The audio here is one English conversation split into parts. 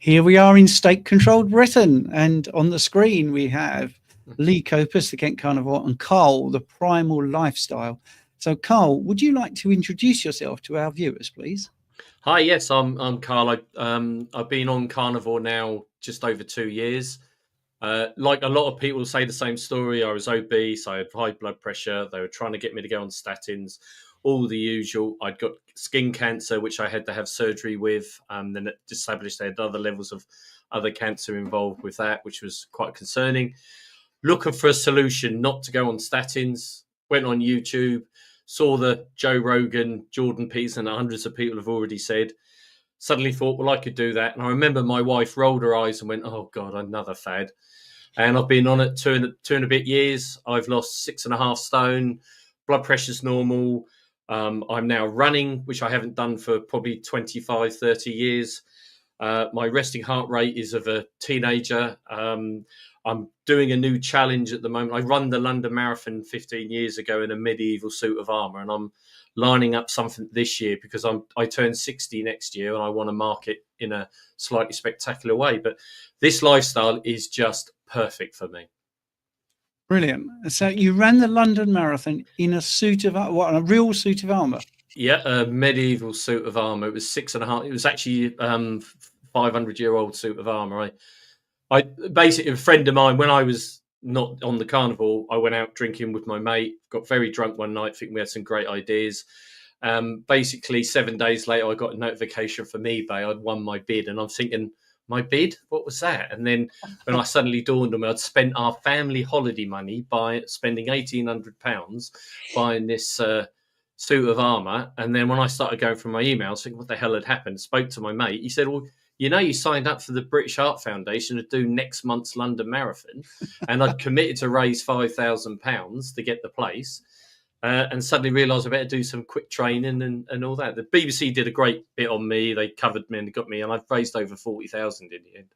Here we are in state-controlled Britain, and on the screen we have Lee Copus, the Kent Carnivore, and Carl, the Primal Lifestyle. So, Carl, would you like to introduce yourself to our viewers, please? Hi, yes, I'm Carl. I've been on Carnivore now just over 2 years. Like a lot of people say the same story. I was obese, I had high blood pressure. They were trying to get me to go on statins, all the usual. I'd got skin cancer, which I had to have surgery with. Then it established they had other levels of other cancer involved with that, which was quite concerning. Looking for a solution not to go on statins, went on YouTube, saw the Joe Rogan, Jordan Peterson, hundreds of people have already said. Suddenly thought, well, I could do that. And I remember my wife rolled her eyes and went, oh, God, another fad. And I've been on it two and a bit years. I've lost 6.5 stone. Blood pressure's normal. I'm now running, which I haven't done for probably 25, 30 years. My resting heart rate is of a teenager. I'm doing a new challenge at the moment. I run the London Marathon 15 years ago in a medieval suit of armour, and I'm lining up something this year because I turn 60 next year and I want to mark it in a slightly spectacular way. But this lifestyle is just perfect for me. Brilliant. So you ran the London Marathon in a suit of what? A real suit of armour? Yeah, a medieval suit of armour. It was 6.5. It was actually 500-year-old suit of armour. I basically, a friend of mine, when I was not on the Carnival, I went out drinking with my mate, got very drunk one night, thinking we had some great ideas. Basically, 7 days later, I got a notification from eBay. I'd won my bid, and I'm thinking, my bid? What was that? And then when I suddenly dawned on me, I'd spent our family holiday money by spending £1,800 buying this suit of armour. And then when I started going through my emails, thinking what the hell had happened, spoke to my mate. He said, well, you know, you signed up for the British Heart Foundation to do next month's London Marathon. And I'd committed to raise £5,000 to get the place. And suddenly realised I better do some quick training and all that. The BBC did a great bit on me. They covered me and got me, and I've raised over 40,000 in the end.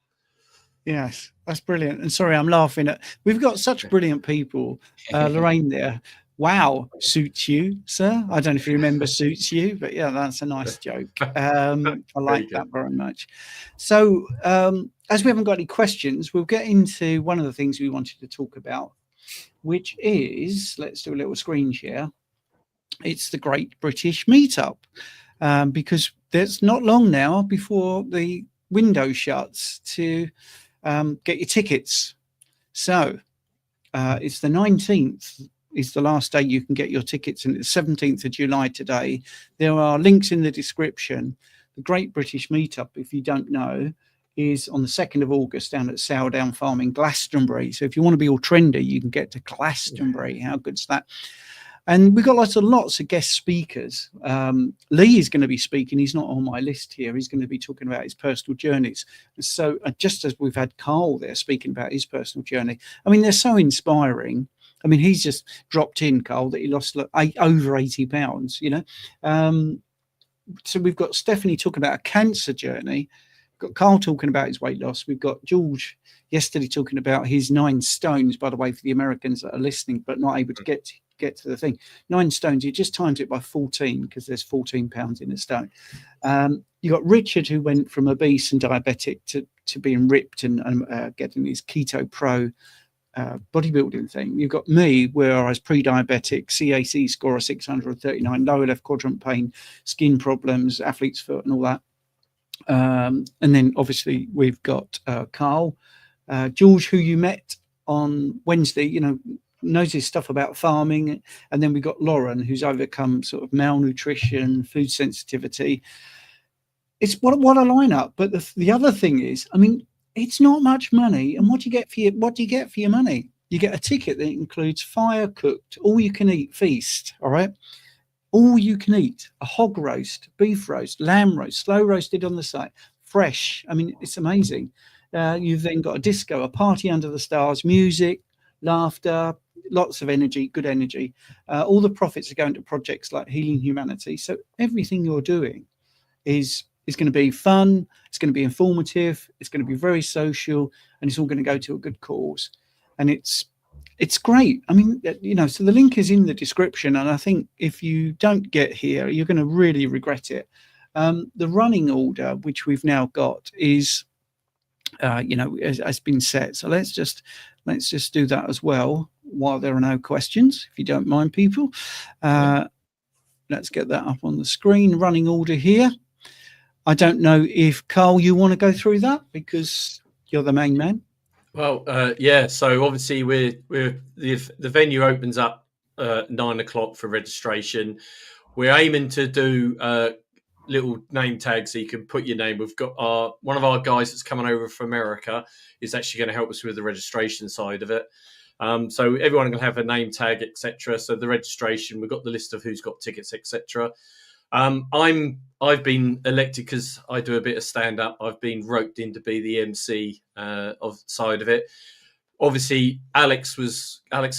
Yes, that's brilliant. And sorry, I'm laughing at. We've got such brilliant people. Lorraine there. Wow, suits you, sir. I don't know if you remember suits you, but yeah, that's a nice joke. I like that very much. So, as we haven't got any questions, we'll get into one of the things we wanted to talk about, which is, let's do a little screen share. It's the Great British Meetup, because there's not long now before the window shuts to get your tickets. So it's the 19th is the last day you can get your tickets, and it's 17th of July today. There are links in the description. The Great British Meetup, if you don't know, is on the 2nd of August down at Sourdown Farm in Glastonbury. So if you want to be all trendy, you can get to Glastonbury. How good's that? And we've got lots of guest speakers. Lee is going to be speaking. He's not on my list here. He's going to be talking about his personal journeys. So just as we've had Carl there speaking about his personal journey, I mean, they're so inspiring. I mean, he's just dropped in, Carl, that he lost over 80 pounds, you know. So we've got Stephanie talking about a cancer journey. We've got Carl talking about his weight loss. We've got George yesterday talking about his 9 stones, by the way, for the Americans that are listening but not able to get to the thing. 9 stones, you just times it by 14 because there's 14 pounds in a stone. You got Richard, who went from obese and diabetic to being ripped and getting his Keto Pro bodybuilding thing. You've got me, where I was pre-diabetic, CAC score of 639, lower left quadrant pain, skin problems, athlete's foot and all that. And then obviously we've got Carl, George, who you met on Wednesday, you know, knows his stuff about farming. And then we've got Lauren, who's overcome sort of malnutrition, food sensitivity. It's what a lineup. But the other thing is, I mean, it's not much money. And what do you get for your money? You get a ticket that includes fire cooked, all you can eat feast. All right. All you can eat, a hog roast, beef roast, lamb roast, slow roasted on the site, fresh. I mean, it's amazing. You've then got a disco, a party under the stars, music, laughter, lots of energy, good energy. All the profits are going to projects like Healing Humanity. So everything you're doing is going to be fun. It's going to be informative. It's going to be very social, and it's all going to go to a good cause. And it's great. I mean, you know, so the link is in the description. And I think if you don't get here, you're going to really regret it. The running order, which we've now got, is has been set. So let's just do that as well while there are no questions, if you don't mind, people. Let's get that up on the screen. Running order here. I don't know if Carl, you want to go through that because you're the main man. Well, yeah. So obviously, the venue opens up 9 o'clock for registration. We're aiming to do little name tags so you can put your name. We've got one of our guys that's coming over from America is actually going to help us with the registration side of it. So everyone will have a name tag, etc. So the registration, we've got the list of who's got tickets, etc. I've been elected because I do a bit of stand up. I've been roped in to be the MC of side of it. Obviously, Alex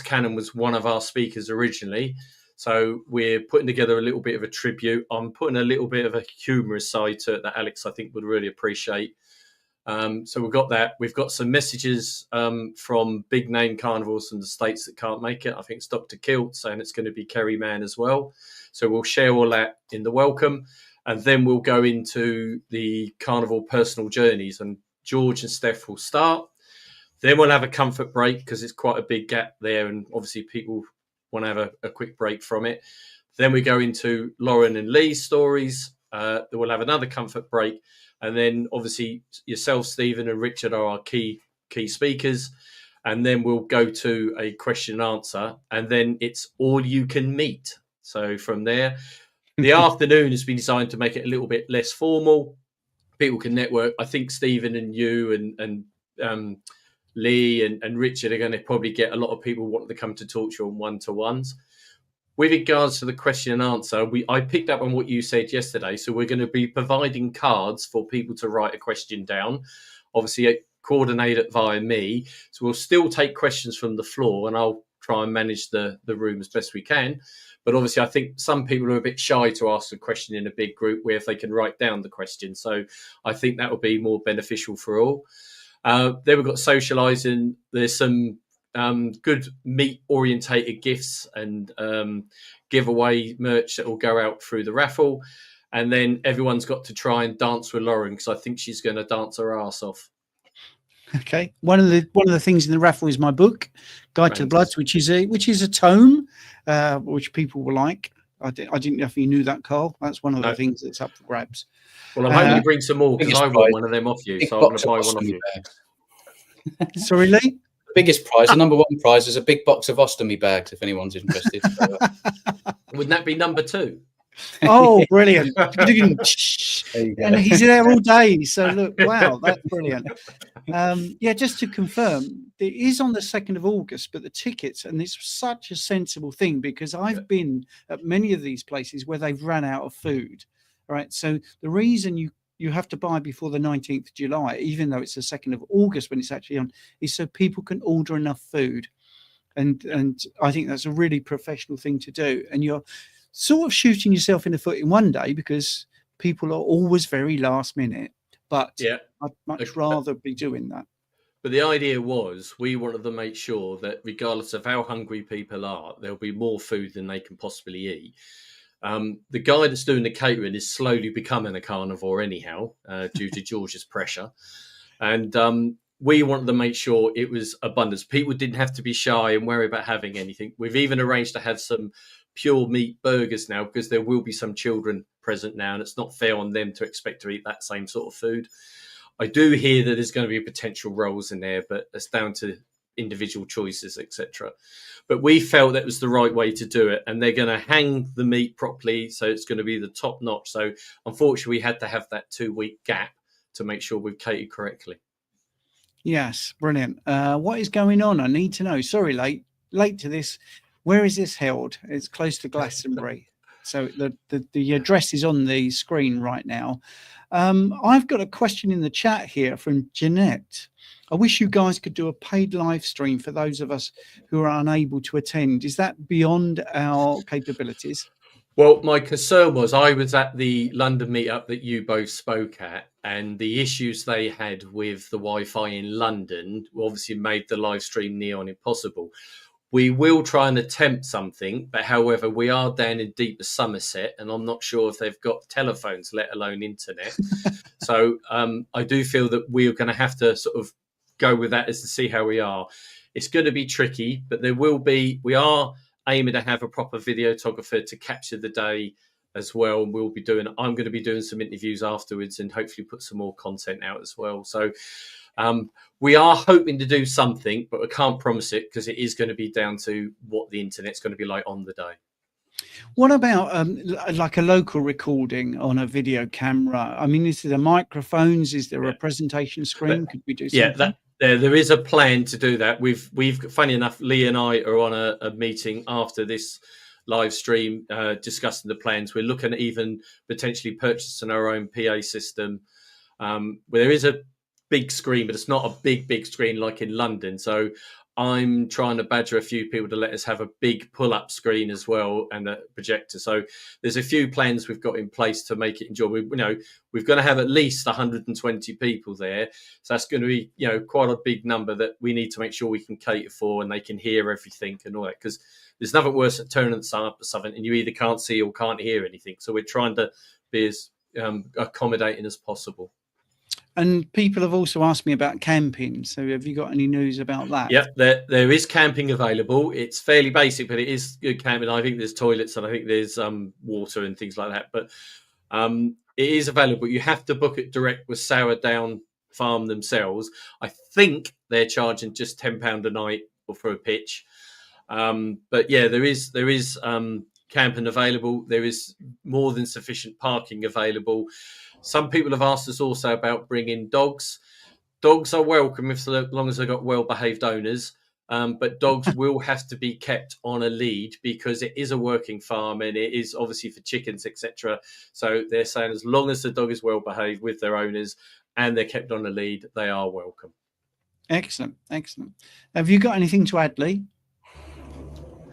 Cannon was one of our speakers originally. So we're putting together a little bit of a tribute. I'm putting a little bit of a humorous side to it that Alex, I think, would really appreciate. So we've got that. We've got some messages from big name carnivals from the States that can't make it. I think it's Dr. Kilt saying it's going to be Kerry Mann as well. So we'll share all that in the welcome. And then we'll go into the carnival personal journeys. And George and Steph will start. Then we'll have a comfort break because it's quite a big gap there. And obviously people want to have a quick break from it. Then we go into Lauren and Lee's stories. Then we'll have another comfort break. And then obviously yourself, Stephen, and Richard are our key speakers. And then we'll go to a question and answer. And then it's all you can meet. So from there, the afternoon has been designed to make it a little bit less formal. People can network. I think Stephen and you and Lee and Richard are going to probably get a lot of people wanting to come to talk to you on one-to-ones. With regards to the question and answer, I picked up on what you said yesterday. So we're going to be providing cards for people to write a question down. Obviously, coordinate it via me. So we'll still take questions from the floor, and I'll try and manage the room as best we can. But obviously, I think some people are a bit shy to ask a question in a big group where if they can write down the question. So I think that will be more beneficial for all. Then we've got socialising. There's some good meat-orientated gifts and giveaway merch that will go out through the raffle. And then everyone's got to try and dance with Lauren because I think she's going to dance her ass off. Okay. One of the things in the raffle is my book, Guide to the Bloods, which is a tome, which people will like. I didn't know if you knew that, Carl. That's one of the things that's up for grabs. Well, I'm hoping you bring some more because I want one of them off you, so I'm going to buy one off you. Sorry, Lee? The biggest prize, the number one prize, is a big box of ostomy bags, if anyone's interested. Wouldn't that be number 2? Oh, brilliant. And he's there all day. So, look, wow, that's brilliant. Yeah, just to confirm, it is on the 2nd of August, but the tickets, and it's such a sensible thing because I've been at many of these places where they've run out of food. All right. So the reason you have to buy before the 19th of July, even though it's the 2nd of August when it's actually on, is so people can order enough food. And I think that's a really professional thing to do. And you're sort of shooting yourself in the foot in one day because people are always very last minute. But yeah, I'd much rather be doing that. But the idea was we wanted to make sure that regardless of how hungry people are, there'll be more food than they can possibly eat. The guy that's doing the catering is slowly becoming a carnivore anyhow, due to George's pressure. And we wanted to make sure it was abundance. People didn't have to be shy and worry about having anything. We've even arranged to have some pure meat burgers now because there will be some children present now and it's not fair on them to expect to eat that same sort of food. I do hear that there's going to be potential rolls in there, but it's down to individual choices, etc. But we felt that was the right way to do it, and they're going to hang the meat properly, so it's going to be the top notch. So unfortunately, we had to have that 2-week gap to make sure we've catered correctly. Yes, brilliant. What is going on? I need to know. Sorry, late to this. Where is this held? It's close to Glastonbury. So the address is on the screen right now. I've got a question in the chat here from Jeanette. I wish you guys could do a paid live stream for those of us who are unable to attend. Is that beyond our capabilities? Well, my concern was I was at the London meetup that you both spoke at, and the issues they had with the Wi-Fi in London obviously made the live stream near on impossible. We will try and attempt something, but however, we are down in deeper Somerset, and I'm not sure if they've got telephones, let alone internet. So I do feel that we're going to have to sort of go with that as to see how we are. It's going to be tricky, but we are aiming to have a proper videographer to capture the day as well. And I'm going to be doing some interviews afterwards and hopefully put some more content out as well. So we are hoping to do something, but we can't promise it because it is going to be down to what the internet's going to be like on the day. What about like a local recording on a video camera? I mean, is there microphones? Is there a presentation screen? Could we do something? There is a plan to do that. We've funny enough, Lee and I are on a meeting after this live stream discussing the plans. We're looking at even potentially purchasing our own PA system. Where there is a big screen, but it's not a big screen like in London. So I'm trying to badger a few people to let us have a big pull-up screen as well and a projector. So there's a few plans we've got in place to make it enjoyable. We've got to have at least 120 people there. So that's going to be, quite a big number that we need to make sure we can cater for and they can hear everything and all that. Because there's nothing worse than turning up or something and you either can't see or can't hear anything. So we're trying to be as accommodating as possible. And people have also asked me about camping. So have you got any news about that? Yeah, there is camping available. It's fairly basic, but it is good camping. I think there's toilets and I think there's water and things like that. But it is available. You have to book it direct with Sourdown Farm themselves. I think they're charging just £10 a night for a pitch. But yeah, there is camping available. There is more than sufficient parking available. Some people have asked us also about bringing dogs. Dogs are welcome as long as they've got well-behaved owners. But dogs will have to be kept on a lead because it is a working farm and it is obviously for chickens, etc. So they're saying as long as the dog is well-behaved with their owners and they're kept on a lead, they are welcome. Excellent. Have you got anything to add, Lee?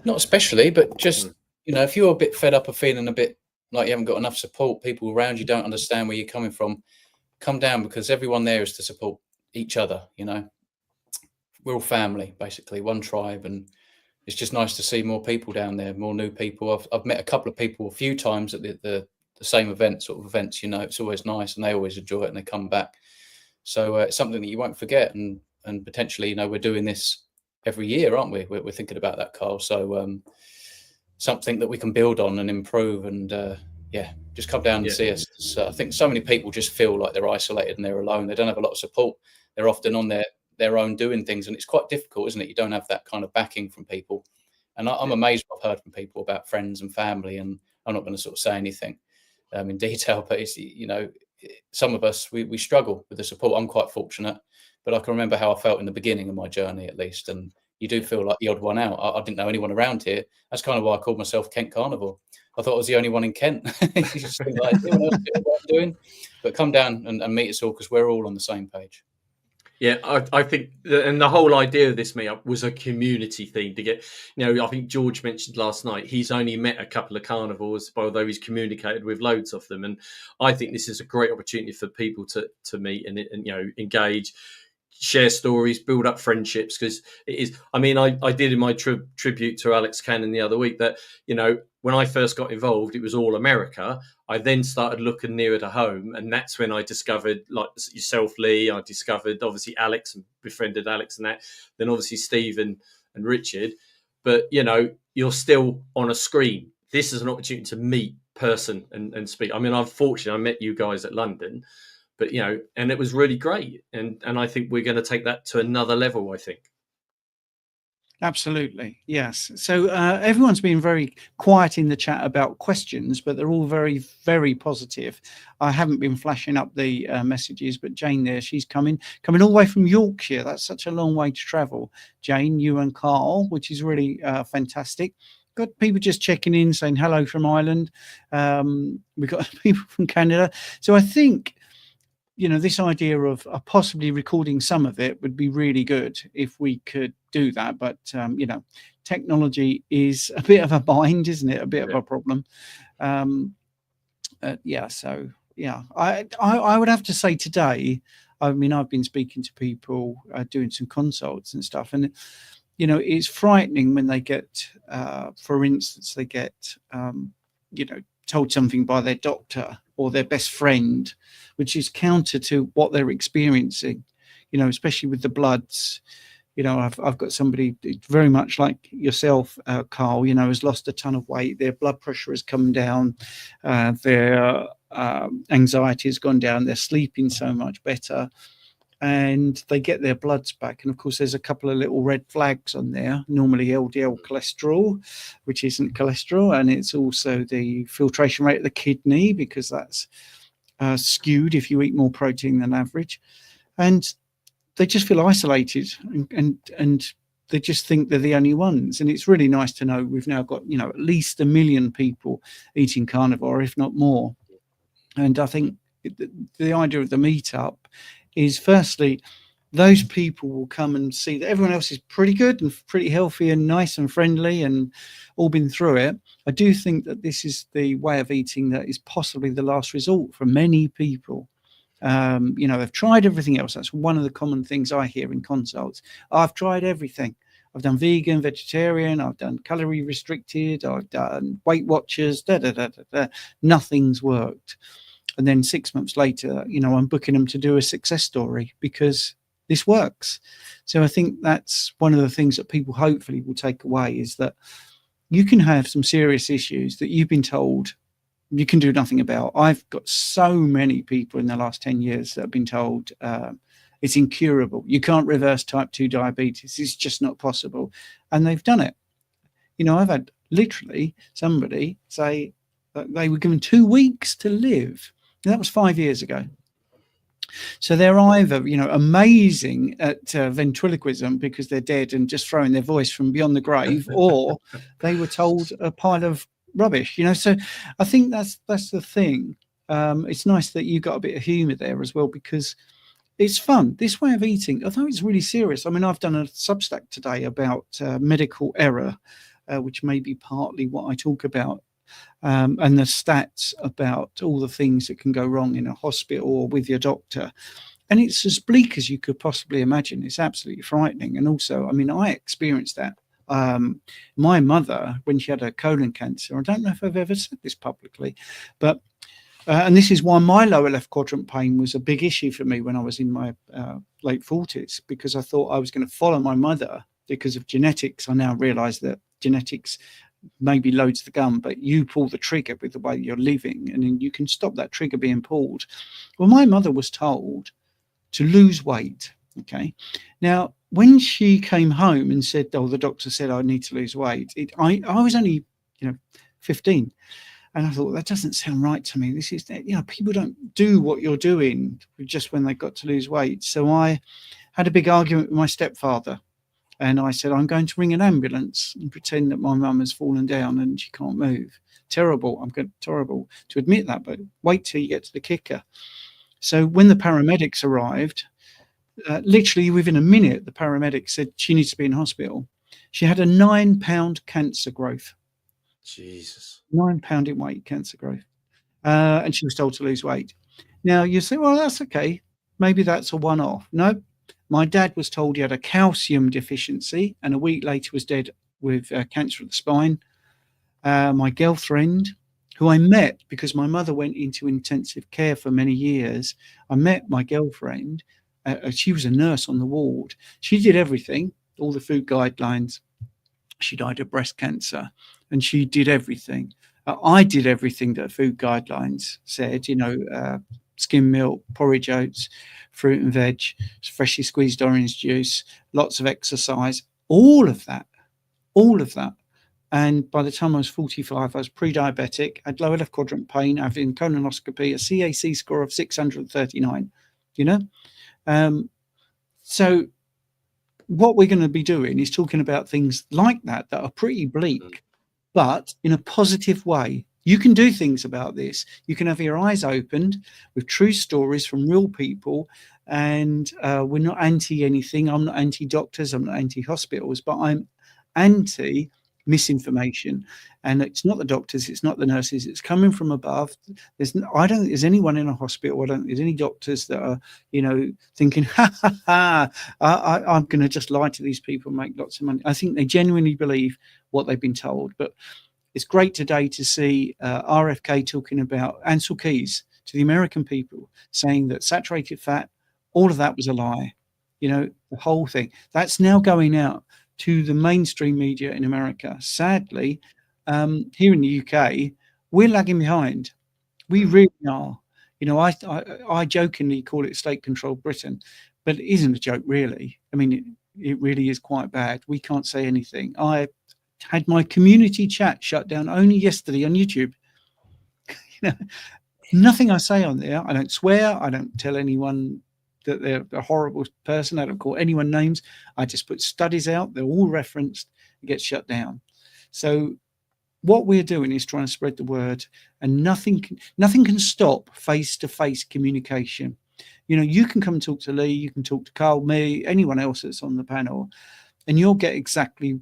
Not especially, but just, if you're a bit fed up of feeling a bit like you haven't got enough support, people around you don't understand where you're coming from, come down because everyone there is to support each other. We're all family, basically, one tribe, and it's just nice to see more people down there, more new people. I've met a couple of people a few times at the same events. It's always nice and they always enjoy it and they come back. So it's something that you won't forget, and potentially, we're doing this every year, aren't we? We're thinking about that, Carl. So something that we can build on and improve, and just come down and see us. So I think so many people just feel like they're isolated and they're alone. They don't have a lot of support. They're often on their own doing things, and it's quite difficult, isn't it? You don't have that kind of backing from people. And I'm amazed what I've heard from people about friends and family, and I'm not going to sort of say anything in detail, but it's, some of us, we struggle with the support. I'm quite fortunate, but I can remember how I felt in the beginning of my journey, at least. And you do feel like the odd one out. I didn't know anyone around here. That's kind of why I called myself Kent Carnivore. I thought I was the only one in Kent. You just think like, anyone else doing what I'm doing? But come down and meet us all because we're all on the same page. Yeah, I think, and the whole idea of this meetup was a community thing to get, I think George mentioned last night, he's only met a couple of carnivores, although he's communicated with loads of them. And I think this is a great opportunity for people to meet and engage, share stories, build up friendships, because it is, I did in my tribute to Alex Cannon the other week that, when I first got involved, it was all America. I then started looking nearer to home, and that's when I discovered, like yourself, Lee, I discovered obviously Alex and befriended Alex and that, then obviously Steve and Richard. But, you're still on a screen. This is an opportunity to meet person and speak. I'm fortunate I met you guys at London, but, and it was really great. And I think we're going to take that to another level, I think. Absolutely. Yes. So everyone's been very quiet in the chat about questions, but they're all very, very positive. I haven't been flashing up the messages, but Jane there, she's coming all the way from Yorkshire. That's such a long way to travel. Jane, you and Carl, which is really fantastic. Got people just checking in, saying hello from Ireland. We've got people from Canada. So I think, this idea of possibly recording some of it would be really good if we could do that. But, technology is a bit of a bind, isn't it? A bit of a problem. I would have to say today, I've been speaking to people, doing some consults and stuff. And it's frightening when they get, for instance, they get, told something by their doctor or their best friend, which is counter to what they're experiencing, especially with the bloods. I've got somebody very much like yourself, Carl, has lost a ton of weight. Their blood pressure has come down. Their anxiety has gone down. They're sleeping so much better. And they get their bloods back. And of course, there's a couple of little red flags on there, normally LDL cholesterol, which isn't cholesterol. And it's also the filtration rate of the kidney, because that's skewed if you eat more protein than average. And they just feel isolated, and they just think they're the only ones. And it's really nice to know we've now got, at least 1 million people eating carnivore, if not more. And I think the idea of the meetup is, firstly, those people will come and see that everyone else is pretty good and pretty healthy and nice and friendly and all been through it. I do think that this is the way of eating that is possibly the last resort for many people. They've tried everything else. That's one of the common things I hear in consults. I've tried everything. I've done vegan, vegetarian, I've done calorie restricted, I've done Weight Watchers, nothing's worked. And then 6 months later, I'm booking them to do a success story because this works. So I think that's one of the things that people hopefully will take away, is that you can have some serious issues that you've been told you can do nothing about. I've got so many people in the last 10 years that have been told it's incurable. You can't reverse type 2 diabetes. It's just not possible. And they've done it. I've had literally somebody say that they were given 2 weeks to live. That was 5 years ago. So they're either, amazing at ventriloquism because they're dead and just throwing their voice from beyond the grave, or they were told a pile of rubbish. So I think that's the thing. It's nice that you got a bit of humor there as well, because it's fun. This way of eating, although it's really serious. I mean, I've done a Substack today about medical error, which may be partly what I talk about. And the stats about all the things that can go wrong in a hospital or with your doctor. And it's as bleak as you could possibly imagine. It's absolutely frightening. And also, I mean, I experienced that. My mother, when she had her colon cancer, I don't know if I've ever said this publicly, but and this is why my lower left quadrant pain was a big issue for me when I was in my late 40s, because I thought I was going to follow my mother because of genetics. I now realize that genetics maybe loads the gun, but you pull the trigger with the way you're living, and then you can stop that trigger being pulled. Well, my mother was told to lose weight. Okay. Now, when she came home and said, "Oh, the doctor said I need to lose weight," I was only 15, and I thought, that doesn't sound right to me. This is, people don't do what you're doing just when they've got to lose weight. So I had a big argument with my stepfather. And I said, I'm going to ring an ambulance and pretend that my mum has fallen down and she can't move. Terrible. Terrible to admit that, but wait till you get to the kicker. So when the paramedics arrived, literally within a minute, the paramedics said she needs to be in hospital. She had a 9-pound cancer growth. Jesus. 9 pound in weight, cancer growth. And she was told to lose weight. Now you say, well, that's okay. Maybe that's a one-off. No. My dad was told he had a calcium deficiency, and a week later was dead with cancer of the spine. My girlfriend, who I met because my mother went into intensive care for many years, I met my girlfriend. She was a nurse on the ward. She did everything, all the food guidelines. She died of breast cancer, and she did everything. I did everything that food guidelines said, skim milk, porridge oats, fruit and veg, freshly squeezed orange juice, lots of exercise, all of that. And by the time I was 45, I was pre-diabetic, had lower left quadrant pain, having colonoscopy, a CAC score of 639, So what we're going to be doing is talking about things like that are pretty bleak, but in a positive way. You can do things about this. You can have your eyes opened with true stories from real people. And we're not anti anything. I'm not anti doctors. I'm not anti hospitals, but I'm anti misinformation, and it's not the doctors, it's not the nurses, it's coming from above. I don't think there's anyone in a hospital, I don't think there's any doctors that are, you know, thinking, ha ha ha, I'm going to just lie to these people and make lots of money. I think they genuinely believe what they've been told. But it's great today to see RFK talking about Ansel Keys to the American people, saying that saturated fat, all of that was a lie. You know, the whole thing. That's now going out to the mainstream media in America. Sadly, here in the UK, we're lagging behind. We really are. You know, I jokingly call it state-controlled Britain, but it isn't a joke, really. I mean, it really is quite bad. We can't say anything. I had my community chat shut down only yesterday on YouTube. You know, nothing I say on there. I don't swear. I don't tell anyone that they're a horrible person. I don't call anyone names. I just put studies out. They're all referenced. It gets shut down. So what we're doing is trying to spread the word, and nothing can stop face-to-face communication. You know, you can come and talk to Lee, you can talk to Carl, me, anyone else that's on the panel, and you'll get exactly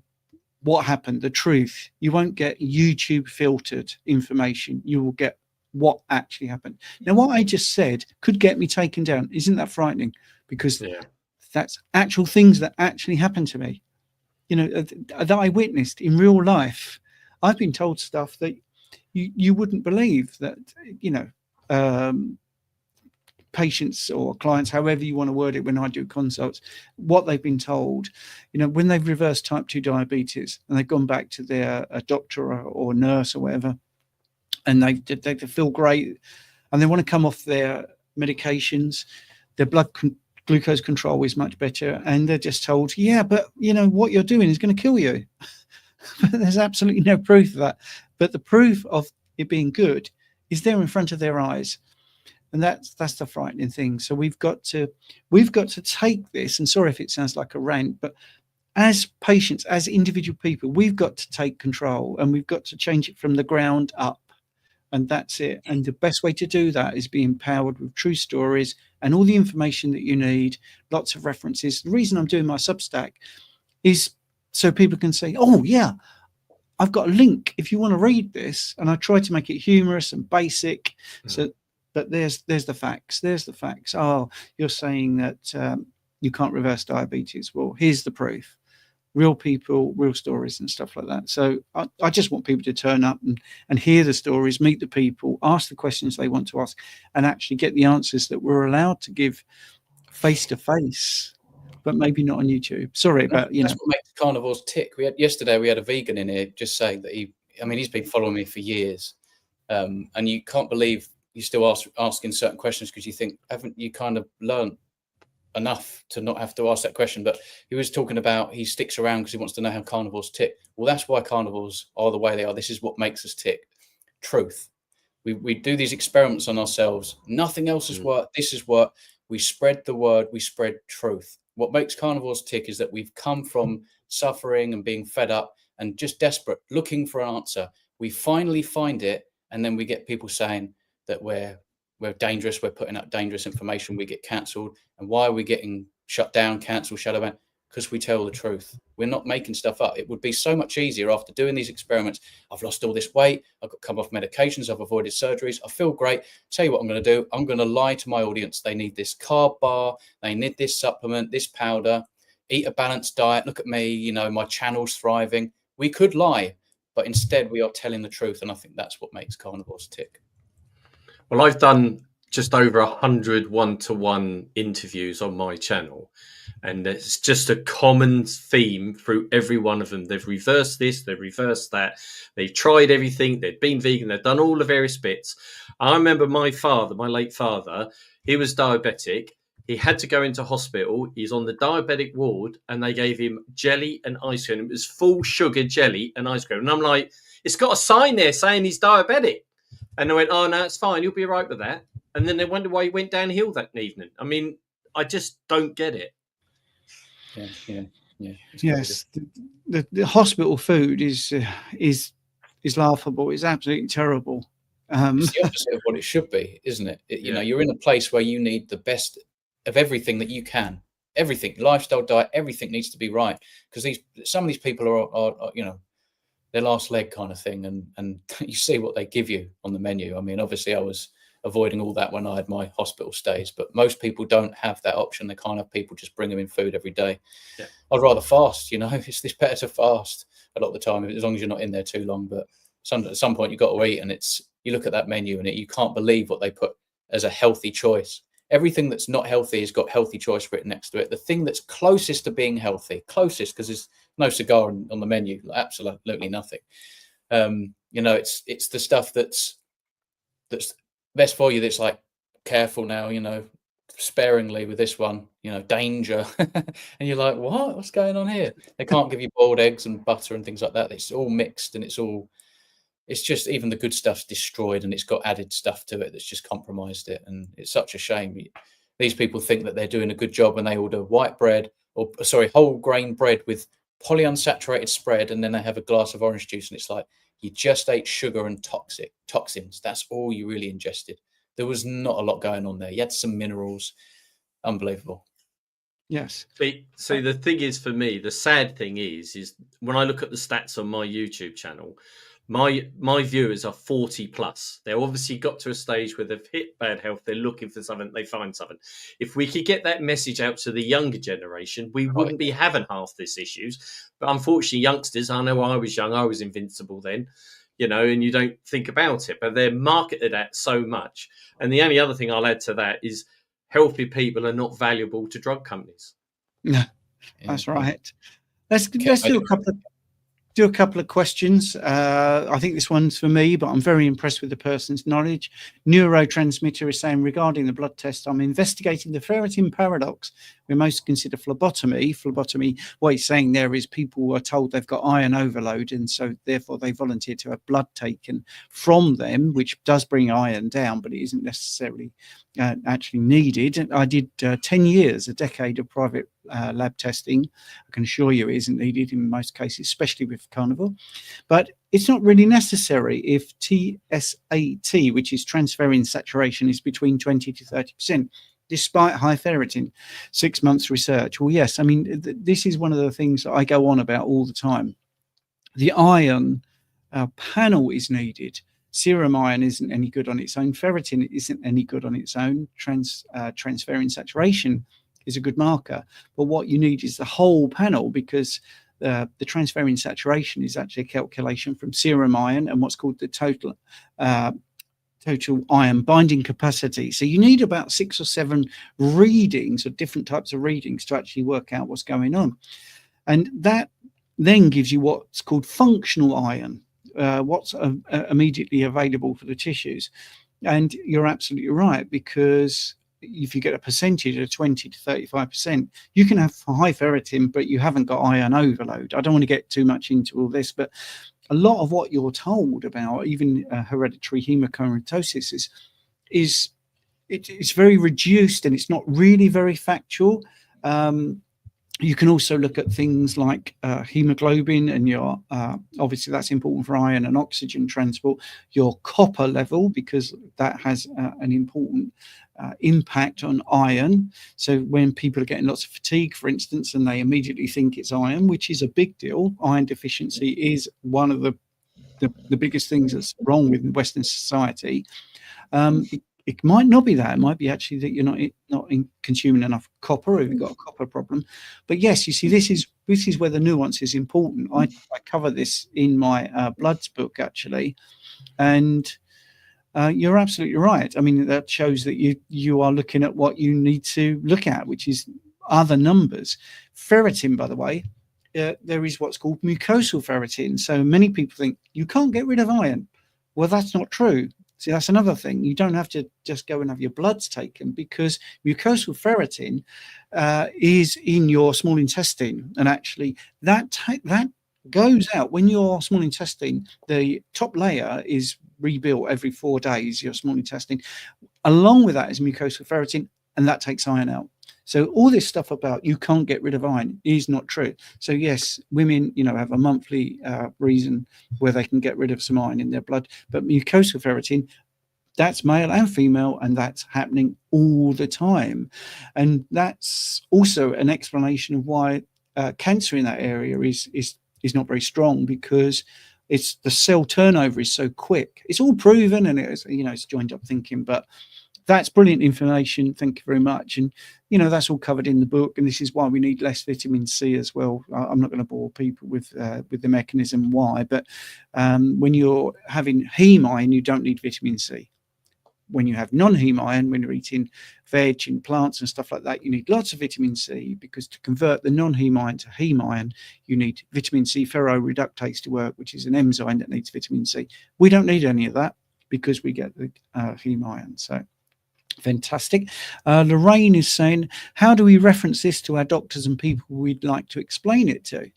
what happened, the truth. You won't get YouTube filtered information. You will get what actually happened. Now, what I just said could get me taken down. Isn't that frightening? Because that's actual things that actually happened to me, you know, that I witnessed in real life. I've been told stuff that you wouldn't believe, that, you know, patients or clients, however you want to word it, when I do consults, what they've been told, you know, when they've reversed type 2 diabetes and they've gone back to their doctor or nurse or whatever, and they feel great and they want to come off their medications, their blood glucose control is much better, and they're just told, yeah, but you know what you're doing is going to kill you. But there's absolutely no proof of that. But the proof of it being good is there in front of their eyes. And that's the frightening thing. So we've got to take this, and sorry if it sounds like a rant, but as patients, as individual people, we've got to take control, and we've got to change it from the ground up. And that's it. And the best way to do that is be empowered with true stories and all the information that you need, lots of references. The reason I'm doing my Substack is so people can say, oh yeah, I've got a link if you want to read this. And I try to make it humorous and basic. So, but there's the facts. There's the facts. Oh, you're saying that you can't reverse diabetes. Well, here's the proof. Real people, real stories and stuff like that. So I just want people to turn up and hear the stories, meet the people, ask the questions they want to ask, and actually get the answers that we're allowed to give face to face, but maybe not on YouTube. Sorry about, you know. That's what makes carnivores tick. Yesterday we had a vegan in here just saying that he's been following me for years. And you can't believe you still asking certain questions, because you think, haven't you kind of learned enough to not have to ask that question? But he was talking about he sticks around because he wants to know how carnivores tick. Well, that's why carnivores are the way they are. This is what makes us tick. Truth. We do these experiments on ourselves. Nothing else has worked. This has worked. We spread the word. We spread truth. What makes carnivores tick is that we've come from suffering and being fed up and just desperate, looking for an answer. We finally find it, and then we get people saying that we're dangerous, we're putting out dangerous information, we get cancelled. And why are we getting shut down, cancelled, shadow banned? Because we tell the truth. We're not making stuff up. It would be so much easier after doing these experiments. I've lost all this weight, I've got come off medications, I've avoided surgeries, I feel great. Tell you what I'm going to do. I'm going to lie to my audience. They need this carb bar, they need this supplement, this powder, eat a balanced diet. Look at me, you know, my channel's thriving. We could lie, but instead we are telling the truth. And I think that's what makes carnivores tick. Well, I've done just over 100 one-to-one interviews on my channel, and it's just a common theme through every one of them. They've reversed this, they've reversed that, they've tried everything, they've been vegan, they've done all the various bits. I remember my father, my late father, he was diabetic. He had to go into hospital. He's on the diabetic ward, and they gave him jelly and ice cream. It was full sugar jelly and ice cream. And I'm like, it's got a sign there saying he's diabetic. And they went, oh, no, it's fine. You'll be all right with that. And then they wondered why he went downhill that evening. I mean, I just don't get it. Yeah. Yes, the hospital food is laughable. It's absolutely terrible. It's the opposite of what it should be, isn't it? You know, you're in a place where you need the best of everything that you can. Everything, lifestyle, diet, everything needs to be right. Because some of these people are, you know, their last leg kind of thing. And you see what they give you on the menu. I mean, obviously I was avoiding all that when I had my hospital stays, but most people don't have that option. They can't have people just bring them in food every day. Yeah. I'd rather fast, you know. It's better to fast a lot of the time, as long as you're not in there too long. But at some point you've got to eat, and you look at that menu and you can't believe what they put as a healthy choice. Everything that's not healthy has got healthy choice written next to it. The thing that's closest to being healthy, because there's no cigar on the menu, absolutely nothing. You know, it's the stuff that's best for you. That's like, careful now, you know, sparingly with this one, you know, danger. And you're like, what's going on here? They can't give you boiled eggs and butter and things like that. It's all mixed, and it's just, even the good stuff's destroyed, and it's got added stuff to it that's just compromised it. And it's such a shame. These people think that they're doing a good job when they order white bread, whole grain bread with polyunsaturated spread, and then they have a glass of orange juice, and it's like, you just ate sugar and toxins. That's all you really ingested. There was not a lot going on there. You had some minerals. Unbelievable. Yes. So the thing is, for me, the sad thing is when I look at the stats on my YouTube channel, my viewers are 40 plus. They're obviously got to a stage where they've hit bad health. They're looking for something. They find something. If we could get that message out to the younger generation, we wouldn't be having half these issues. But unfortunately, youngsters, I know I was young, I was invincible then, you know, and you don't think about it, but they're marketed at so much. And the only other thing I'll add to that is healthy people are not valuable to drug companies. Yeah, that's right. Let's do a couple of questions. I think this one's for me, but I'm very impressed with the person's knowledge. Neurotransmitter is saying, regarding the blood test, I'm investigating the ferritin paradox. We most consider phlebotomy. What he's saying there is people are told they've got iron overload, and so therefore they volunteer to have blood taken from them, which does bring iron down, but it isn't necessarily actually needed. I did 10 years, a decade of private lab testing. I can assure you it isn't needed in most cases, especially with carnivore. But it's not really necessary if TSAT, which is transferrin saturation, is between 20 to 30%, despite high ferritin. 6 months research. Well, yes, I mean, this is one of the things that I go on about all the time. The iron panel is needed. Serum iron isn't any good on its own. Ferritin isn't any good on its own. Transferrin saturation is a good marker. But what you need is the whole panel, because the transferrin saturation is actually a calculation from serum iron and what's called the total iron binding capacity. So you need about 6 or 7 readings, or different types of readings, to actually work out what's going on. And that then gives you what's called functional iron, what's immediately available for the tissues. And you're absolutely right, because if you get a percentage of 20 to 35%, you can have high ferritin, but you haven't got iron overload. I don't want to get too much into all this, but a lot of what you're told about, even hereditary hemochromatosis, is it's very reduced, and it's not really very factual. You can also look at things like hemoglobin, and your obviously that's important for iron and oxygen transport. Your copper level, because that has an important impact on iron. So when people are getting lots of fatigue, for instance, and they immediately think it's iron, which is a big deal. Iron deficiency is one of the biggest things that's wrong with Western society. It might not be that. It might be actually that you're not consuming enough copper, or you've got a copper problem. But yes, you see, this is where the nuance is important. I cover this in my Bloods book, actually, and you're absolutely right. I mean, that shows that you are looking at what you need to look at, which is other numbers. Ferritin, by the way, there is what's called mucosal ferritin. So many people think you can't get rid of iron. Well, that's not true. See, that's another thing. You don't have to just go and have your bloods taken, because mucosal ferritin is in your small intestine, and actually that goes out when your small intestine, the top layer, is rebuilt every 4 days. Your small intestine, along with that, is mucosal ferritin, and that takes iron out. So all this stuff about you can't get rid of iron is not true. So yes, women, have a monthly reason where they can get rid of some iron in their blood, but mucosal ferritin, that's male and female, and that's happening all the time. And that's also an explanation of why cancer in that area is not very strong, because It's the cell turnover is so quick. It's all proven, and it's, you know, it's joined up thinking, but that's brilliant information. Thank you very much. And, you know, that's all covered in the book. And this is why we need less vitamin C as well. I'm not going to bore people with the mechanism why, but when you're having heme iron, you don't need vitamin C. When you have non-heme iron, when you're eating veg and plants and stuff like that, you need lots of vitamin C, because to convert the non-heme iron to heme iron, you need vitamin C ferroreductase to work, which is an enzyme that needs vitamin C. We don't need any of that because we get the heme iron. So fantastic. Lorraine is saying, how do we reference this to our doctors and people we'd like to explain it to?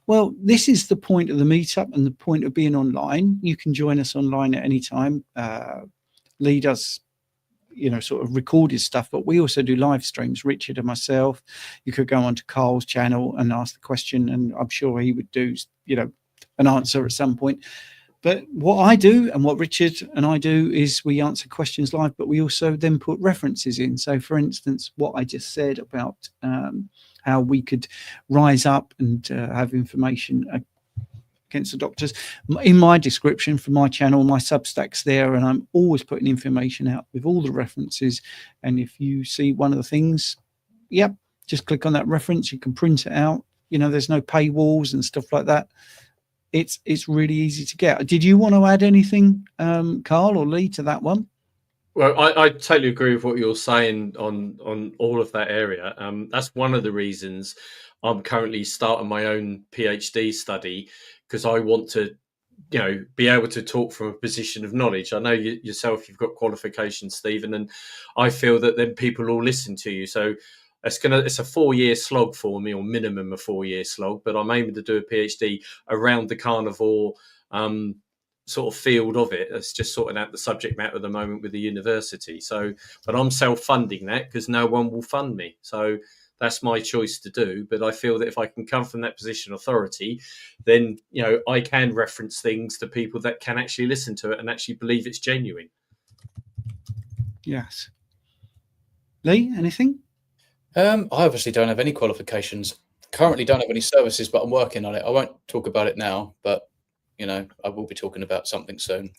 Well, this is the point of the meetup and the point of being online. You can join us online at any time. Lee does, you know, sort of recorded stuff, but we also do live streams, Richard and myself. You could go onto Carl's channel and ask the question, and I'm sure he would do, you know, an answer at some point. But what I do and what Richard and I do is we answer questions live, but we also then put references in. So, for instance, what I just said about how we could rise up and have information against the doctors. In my description for my channel, my Substack's there, and I'm always putting information out with all the references. And if you see one of the things, yep, just click on that reference. You can print it out. You know, there's no paywalls and stuff like that. It's really easy to get. Did you want to add anything, Carl or Lee, to that one? Well, I totally agree with what you're saying on all of that area. That's one of the reasons I'm currently starting my own PhD study, because I want to, you know, be able to talk from a position of knowledge. I know yourself, you've got qualifications, Stephen, and I feel that then people will listen to you. So it's a 4-year slog for me, or minimum a 4-year slog, but I'm aiming to do a PhD around the carnivore sort of field of it. It's just sorting out the subject matter at the moment with the university. So, but I'm self-funding that because no one will fund me. So that's my choice to do. But I feel that if I can come from that position of authority, then, you know, I can reference things to people that can actually listen to it and actually believe it's genuine. Yes. Lee, anything? I obviously don't have any qualifications. Currently don't have any services, but I'm working on it. I won't talk about it now, but, you know, I will be talking about something soon.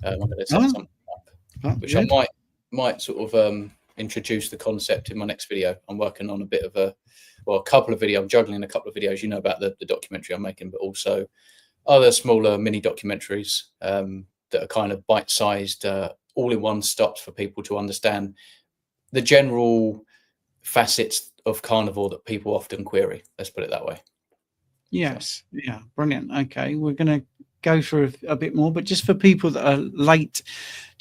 I'm going to set something up, which I might sort of introduce the concept in my next video. I'm working on a couple of videos. I'm juggling a couple of videos, you know, about the documentary I'm making, but also other smaller mini documentaries that are kind of bite-sized, all-in-one stops for people to understand the general facets of carnivore that people often query. Let's put it that way. Yes. So. Yeah. Brilliant. Okay. We're going to go through a bit more, but just for people that are late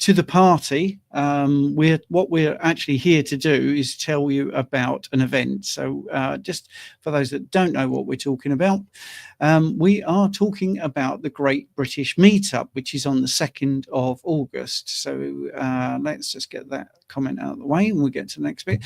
to the party, what we're actually here to do is tell you about an event. So just for those that don't know what we're talking about, we are talking about the Great British Meetup, which is on the 2nd of August. So let's just get that comment out of the way and we'll get to the next bit.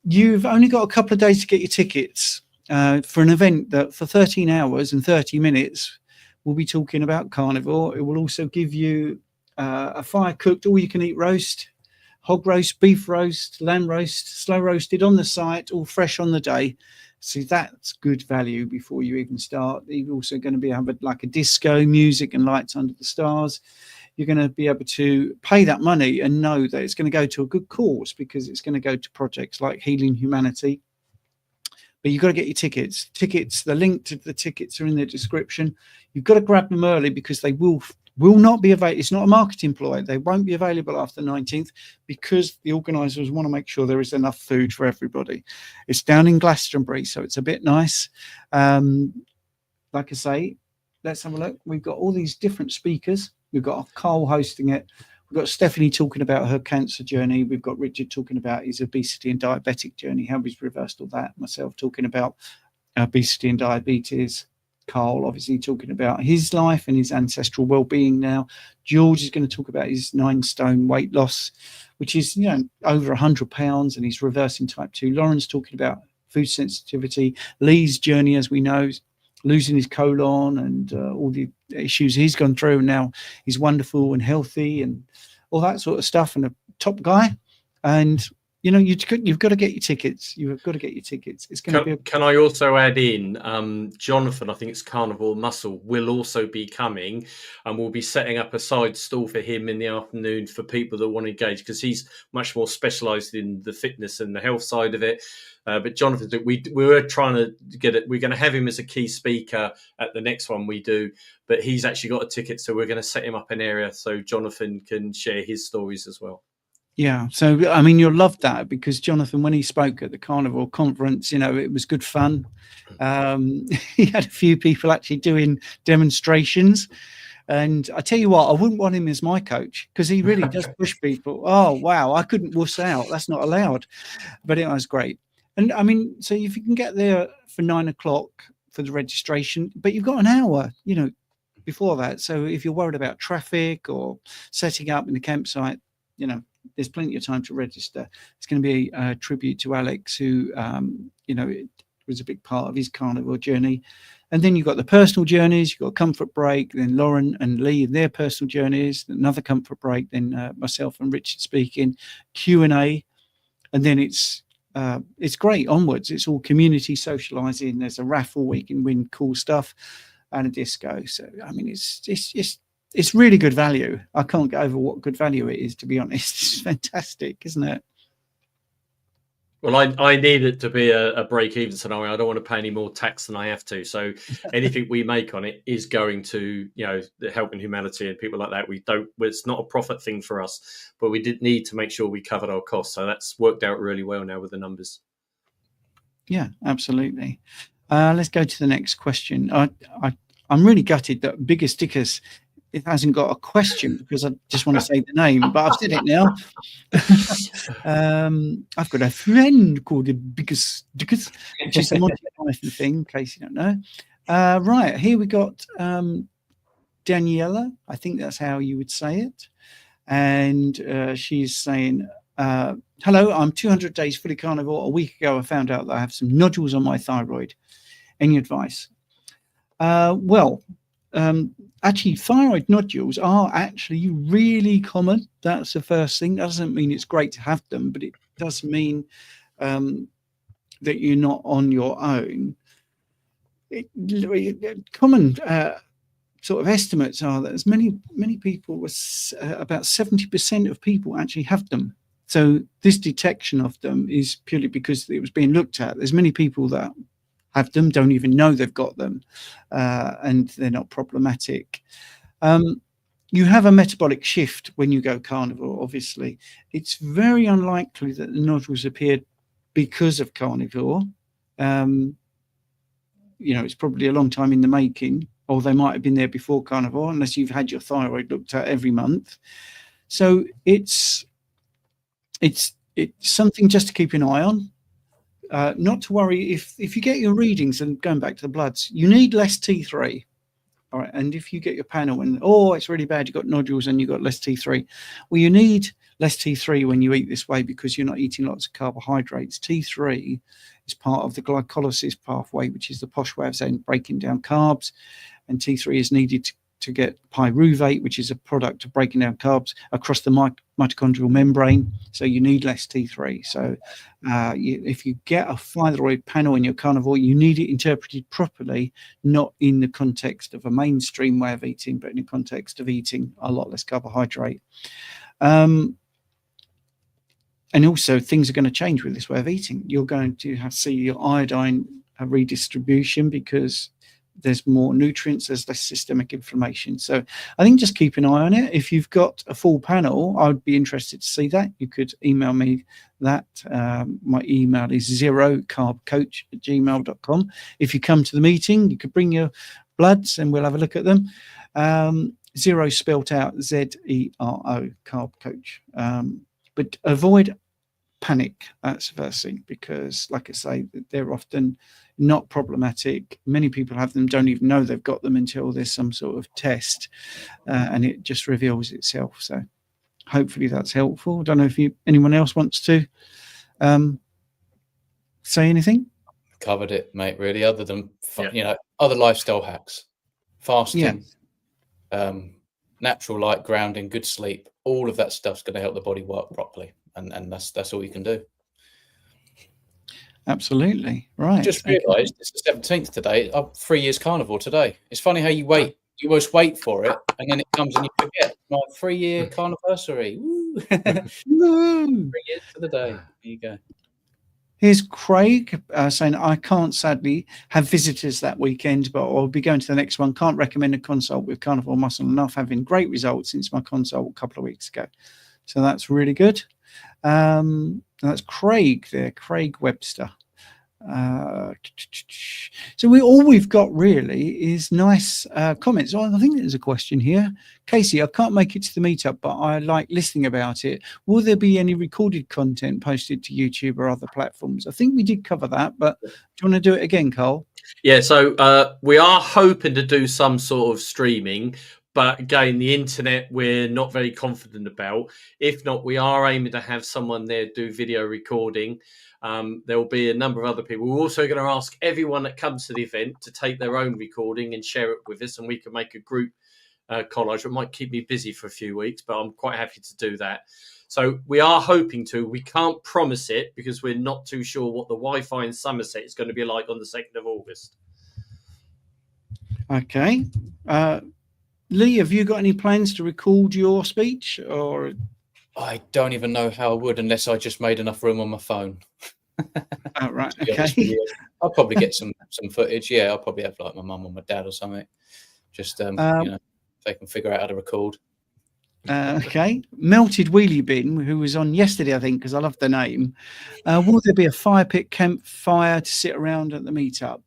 You've only got a couple of days to get your tickets for an event that for 13 hours and 30 minutes, we'll be talking about carnivore. It will also give you a fire-cooked, all-you-can-eat roast, hog roast, beef roast, lamb roast, slow roasted on the site, all fresh on the day. So that's good value before you even start. You're also going to be able to like a disco, music and lights under the stars. You're going to be able to pay that money and know that it's going to go to a good cause, because it's going to go to projects like Healing Humanity. But you've got to get your tickets. The link to the tickets are in the description. You've got to grab them early, because they will not be available. It's not a marketing ploy. They won't be available after the 19th, because the organisers want to make sure there is enough food for everybody. It's down in Glastonbury, so it's a bit nice. Like I say, let's have a look. We've got all these different speakers. We've got Carl hosting it. We've got Stephanie talking about her cancer journey. We've got Richard talking about his obesity and diabetic journey, how he's reversed all that. Myself talking about obesity and diabetes. Carl obviously talking about his life and his ancestral well-being now. George is going to talk about his 9-stone weight loss, which is, you know, over 100 pounds, and he's reversing type 2. Lauren's talking about food sensitivity. Lee's journey, as we know, losing his colon and all the issues he's gone through. And now he's wonderful and healthy and all that sort of stuff, and a top guy. And you know, you've got to get your tickets. You've got to get your tickets. It's going to be. Can I also add in Jonathan? I think it's Carnivore Muscle will also be coming, and we'll be setting up a side stall for him in the afternoon for people that want to engage, because he's much more specialised in the fitness and the health side of it. But Jonathan, we were trying to get it. We're going to have him as a key speaker at the next one we do, but he's actually got a ticket, so we're going to set him up an area so Jonathan can share his stories as well. Yeah, so I mean, you'll love that, because Jonathan, when he spoke at the Carnivore conference, you know, it was good fun. He had a few people actually doing demonstrations, and I tell you what, I wouldn't want him as my coach, because he really does push people. Oh wow, I couldn't wuss out. That's not allowed. But it was great. And I mean, so if you can get there for 9 o'clock for the registration, but you've got an hour, you know, before that. So if you're worried about traffic or setting up in the campsite, you know, there's plenty of time to register. It's going to be a tribute to Alex, who, you know, it was a big part of his carnivore journey. And then you've got the personal journeys, you've got Comfort Break, then Lauren and Lee and their personal journeys, another Comfort Break, then myself and Richard speaking, Q&A, and then it's great onwards. It's all community socializing. There's a raffle where you can win cool stuff and a disco. So, I mean, it's really good value. I can't get over what good value it is, to be honest. It's fantastic, isn't it? Well, I need it to be a break-even scenario. I don't want to pay any more tax than I have to. So anything we make on it is going to, you know, the helping humanity and people like that. It's not a profit thing for us, but we did need to make sure we covered our costs. So that's worked out really well now with the numbers. Yeah, absolutely. Let's go to the next question. I'm really gutted that Bigger Stickers, it hasn't got a question, because I just want to say the name, but I've said it now. I've got a friend called the Biggest Stickers, which is a Monty Python thing, in case you don't know. Right, here we got Daniela. I think that's how you would say it. And she's saying, hello, I'm 200 days fully carnivore. A week ago, I found out that I have some nodules on my thyroid. Any advice? Actually, thyroid nodules are actually really common. That's the first thing. That doesn't mean it's great to have them, but it does mean that you're not on your own. Common sort of estimates are that as many people, about 70% of people actually have them. So this detection of them is purely because it was being looked at. There's many people that have them, don't even know they've got them, and they're not problematic. You have a metabolic shift when you go carnivore, obviously. It's very unlikely that the nodules appeared because of carnivore. You know, it's probably a long time in the making, or they might have been there before carnivore, unless you've had your thyroid looked at every month. So it's something just to keep an eye on. Not to worry if you get your readings, and going back to the bloods, you need less T3. All right, and if you get your panel and it's really bad, you've got nodules and you've got less T3, well, you need less T3 when you eat this way, because you're not eating lots of carbohydrates. T3 is part of the glycolysis pathway, which is the posh way of saying breaking down carbs, and T3 is needed to get pyruvate, which is a product of breaking down carbs across the mitochondrial membrane. So you need less T3. So if you get a thyroid panel in your carnivore, you need it interpreted properly, not in the context of a mainstream way of eating, but in the context of eating a lot less carbohydrate. And also, things are going to change with this way of eating. You're going to see your iodine redistribution, because there's more nutrients, there's less systemic inflammation. So I think just keep an eye on it. If you've got a full panel, I would be interested to see that. You could email me that. My email is zerocarbcoach@gmail.com. If you come to the meeting, you could bring your bloods and we'll have a look at them. Zero spelt out ZERO, Carb Coach. But avoid panic. That's the first thing, because like I say, they're often not problematic. Many people have them, don't even know they've got them until there's some sort of test, and it just reveals itself. So hopefully that's helpful. I don't know if anyone else wants to say anything. Covered it, mate, really, other than other lifestyle hacks, fasting, natural light, grounding, good sleep, all of that stuff's going to help the body work properly. and that's all you can do. Absolutely right. Just realised it's the 17th today. 3 years carnivore today. It's funny how you wait. You always wait for it, and then it comes and you forget. My 3-year carniversary. Woo! 3 years to the day. There you go. Here's Craig saying, I can't sadly have visitors that weekend, but I'll be going to the next one. Can't recommend a consult with Carnivore Muscle enough, having great results since my consult a couple of weeks ago. So that's really good. That's Craig there, Craig Webster. So we've got really is nice comments. I think there's a question here. Casey, I can't make it to the meetup, but I like listening about it. Will there be any recorded content posted to YouTube or other platforms? I think we did cover that, but do you want to do it again, Carl? Yeah, so we are hoping to do some sort of streaming, but again, the internet we're not very confident about. If not, we are aiming to have someone there do video recording. There will be a number of other people. We're also going to ask everyone that comes to the event to take their own recording and share it with us, and we can make a group collage. It might keep me busy for a few weeks, but I'm quite happy to do that. So we are hoping to. We can't promise it because we're not too sure what the Wi-Fi in Somerset is going to be like on the 2nd of August. Okay. Lee, have you got any plans to record your speech? Or I don't even know how I would unless I just made enough room on my phone. Oh, right. Okay. I'll probably get some footage. Yeah, I'll probably have like my mum or my dad or something. Just if they can figure out how to record. Okay. Melted Wheelie Bin, who was on yesterday, I think, because I love the name. Will there be a fire pit campfire to sit around at the meetup?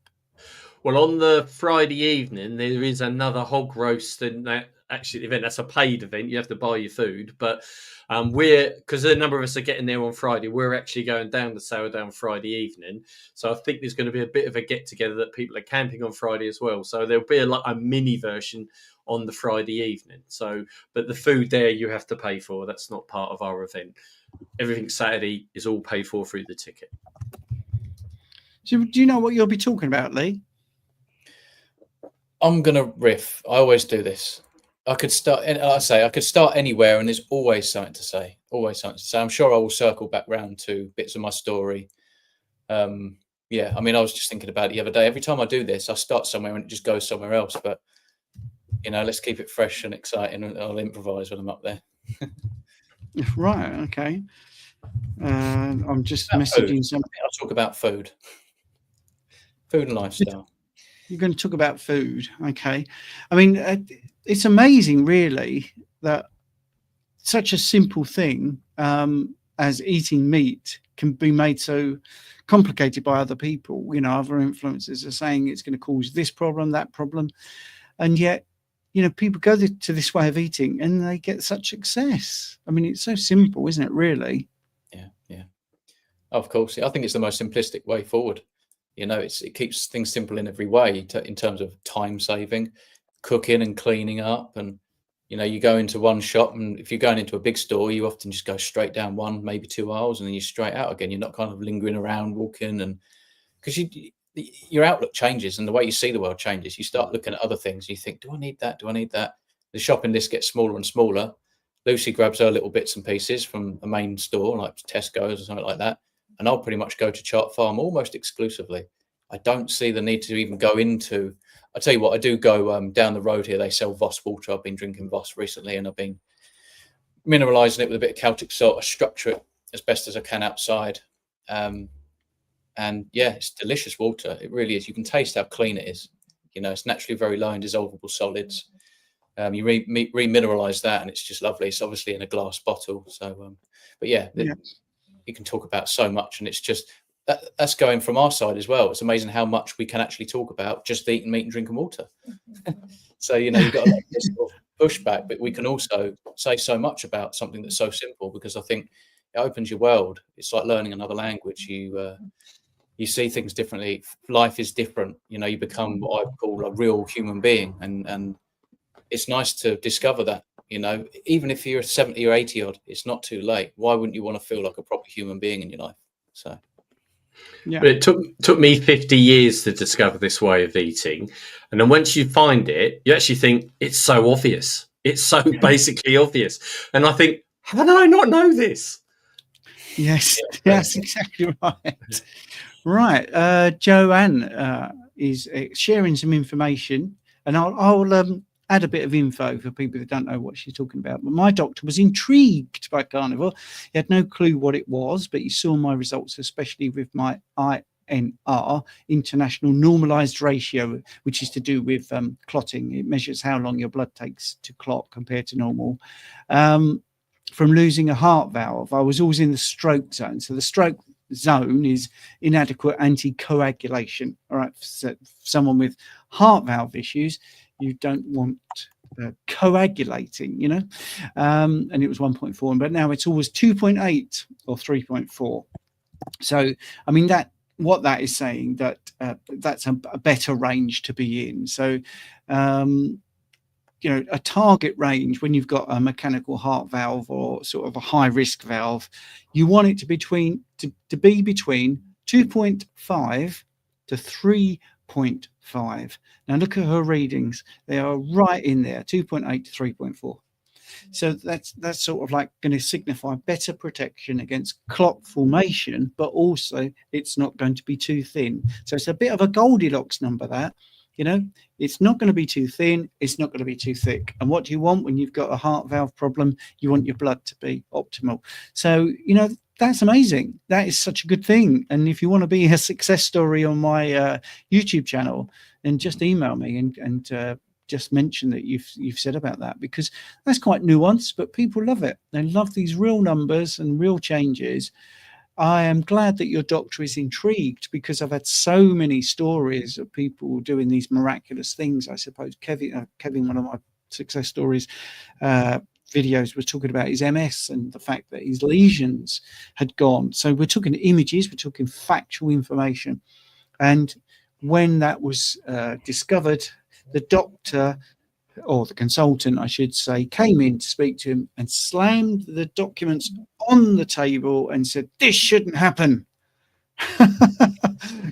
Well, on the Friday evening, there is another hog roast, and that actually event. That's a paid event. You have to buy your food, but because a number of us are getting there on Friday, we're actually going down to Sourdown Friday evening. So I think there's going to be a bit of a get together that people are camping on Friday as well. So there'll be a mini version on the Friday evening. So, but the food there you have to pay for. That's not part of our event. Everything Saturday is all paid for through the ticket. So, do you know what you'll be talking about, Lee? I'm gonna riff. I always do this. I could start, and I say I could start anywhere, and there's always something to say. Always something to say. I'm sure I will circle back round to bits of my story. Yeah, I mean, I was just thinking about it the other day. Every time I do this, I start somewhere and it just goes somewhere else. But let's keep it fresh and exciting, and I'll improvise when I'm up there. Right. Okay. I'm just About messaging food. something. I'll talk about food and lifestyle. You're going to talk about food. Okay. I mean, it's amazing, really, that such a simple thing as eating meat can be made so complicated by other people. Other influencers are saying it's going to cause this problem, that problem. And yet, people go to this way of eating and they get such success. I mean, it's so simple, isn't it, really? Yeah. Of course. I think it's the most simplistic way forward. It keeps things simple in every way in terms of time saving, cooking and cleaning up. And, you go into one shop, and if you're going into a big store, you often just go straight down one, maybe 2 aisles, and then you're straight out again. You're not kind of lingering around, walking, and because your outlook changes and the way you see the world changes. You start looking at other things. You think, do I need that? Do I need that? The shopping list gets smaller and smaller. Lucy grabs her little bits and pieces from a main store like Tesco's or something like that. And I'll pretty much go to Chart Farm almost exclusively. I don't see the need to even go into. I tell you what, I do go down the road here. They sell Voss water. I've been drinking Voss recently, and I've been mineralising it with a bit of Celtic salt. I structure it as best as I can outside, and yeah, it's delicious water. It really is. You can taste how clean it is. It's naturally very low in dissolvable solids. You remineralise that, and it's just lovely. It's obviously in a glass bottle. So, but yeah. You can talk about so much, and it's just that's going from our side as well. It's amazing how much we can actually talk about just eating meat and drinking water. So you've got a lot of this sort of pushback, but we can also say so much about something that's so simple, because I think it opens your world. It's like learning another language. You see things differently. Life is different. You become what I call a real human being, and it's nice to discover that. Even if you're 70 or 80 odd, it's not too late. Why wouldn't you want to feel like a proper human being in your life? So, yeah. But it took me 50 years to discover this way of eating. And then once you find it, you actually think it's so obvious. It's so basically obvious. And I think, how did I not know this? Yes, that's exactly right. Right. Joanne is sharing some information, and I'll add a bit of info for people that don't know what she's talking about. But my doctor was intrigued by carnivore. He had no clue what it was, but he saw my results, especially with my INR, international normalized ratio, which is to do with clotting. It measures how long your blood takes to clot compared to normal. From losing a heart valve, I was always in the stroke zone. So the stroke zone is inadequate anticoagulation. All right, so someone with heart valve issues, you don't want coagulating, you know. And it was 1.4, but now it's always 2.8 or 3.4. So, I mean, what that is saying, that that's a better range to be in. So, you know, a target range when you've got a mechanical heart valve or sort of a high risk valve, you want it to be between 2.5 to 3.5. Now look at her readings; they are right in there, 2.8 to 3.4. So that's sort of like going to signify better protection against clot formation, but also it's not going to be too thin. So it's a bit of a Goldilocks number, that, you know, it's not going to be too thin, it's not going to be too thick. And what do you want when you've got a heart valve problem? You want your blood to be optimal. So, you know, that's amazing. That is such a good thing. And if you want to be a success story on my YouTube channel, then just email me and just mention that you've said about that, because that's quite nuanced, but people love it. They love these real numbers and real changes. I am glad that your doctor is intrigued, because I've had so many stories of people doing these miraculous things. I suppose Kevin, one of my success stories videos, was talking about his MS and the fact that his lesions had gone. So we're talking images, we're talking factual information. And when that was discovered, the doctor, or the consultant, I should say, came in to speak to him and slammed the documents on the table and said, "This shouldn't happen."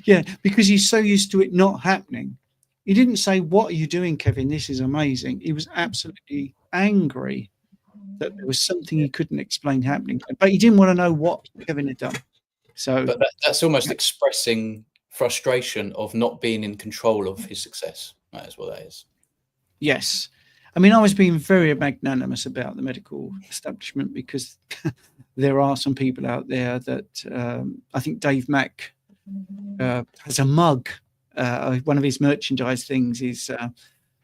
Yeah, because he's so used to it not happening. He didn't say, "What are you doing, Kevin? This is amazing." He was absolutely angry that there was something he couldn't explain happening, but he didn't want to know what Kevin had done. So, But that's almost expressing frustration of not being in control of his success. That is what that is. yes. I mean, I was being very magnanimous about the medical establishment, because there are some people out there that I think Dave Mack has a mug. One of his merchandise things is,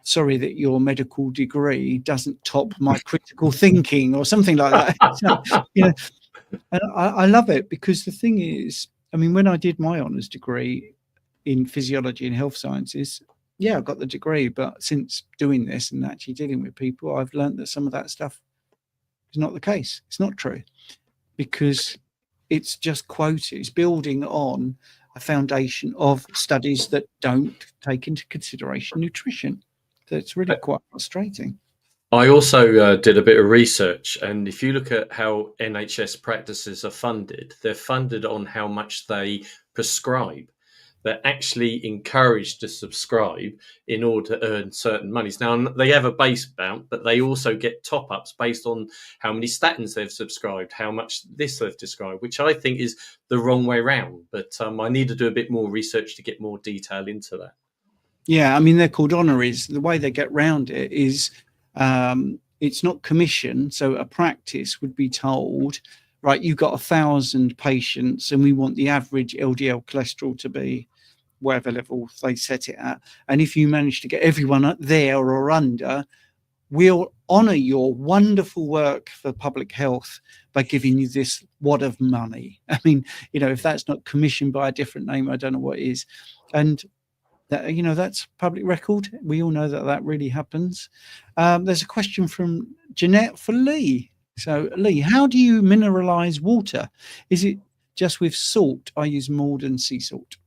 "Sorry that your medical degree doesn't top my critical thinking," or something like that. So, you know, and I love it, because the thing is, I mean, when I did my honours degree in physiology and health sciences, yeah, I got the degree, but since doing this and actually dealing with people, I've learned that some of that stuff is not the case. It's not true, because it's just quoted. It's building on a foundation of studies that don't take into consideration nutrition. So it's really quite frustrating. I also did a bit of research, and if you look at how NHS practices are funded, they're funded on how much they prescribe. They're actually encouraged to subscribe in order to earn certain monies. Now, they have a base amount, but they also get top-ups based on how many statins they've subscribed, how much this they've described, which I think is the wrong way round. But I need to do a bit more research to get more detail into that. Yeah, I mean, they're called honoraries. The way they get round it is it's not commission. So a practice would be told, right, you've got 1,000 patients and we want the average LDL cholesterol to be whatever level they set it at. And if you manage to get everyone up there or under, we'll honour your wonderful work for public health by giving you this wad of money. I mean, you know, if that's not commissioned by a different name, I don't know what is. And that, you know, that's public record. We all know that that really happens. There's a question from Jeanette for Lee. So, Lee, how do you mineralize water? Is it just with salt? I use Maldon sea salt.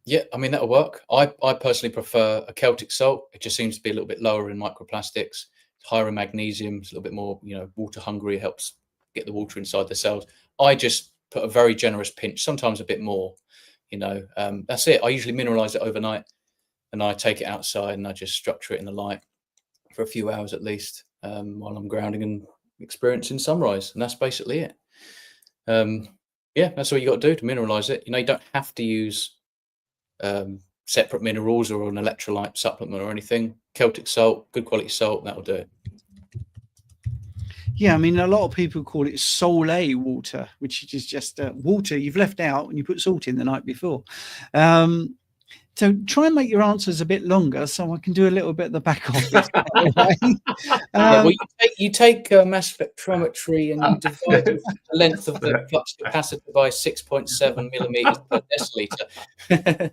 Yeah, I mean, that'll work. I personally prefer a Celtic salt. It just seems to be a little bit lower in microplastics, higher in magnesium, it's a little bit more, you know, water hungry. It helps get the water inside the cells. I just put a very generous pinch, sometimes a bit more, you know. That's it. I usually mineralize it overnight, and I take it outside and I just structure it in the light for a few hours at least, while I'm grounding and experiencing sunrise. And that's basically it. Yeah, that's what you got to do to mineralize it. You don't have to use separate minerals or an electrolyte supplement or anything. Celtic salt, good quality salt, that'll do it. Yeah, I mean, a lot of people call it Soleil water, which is just water you've left out and you put salt in the night before. So try and make your answers a bit longer so I can do a little bit of the back office. Well, you take mass spectrometry and you divide the length of the flux capacitor by 6.7 millimeters per deciliter.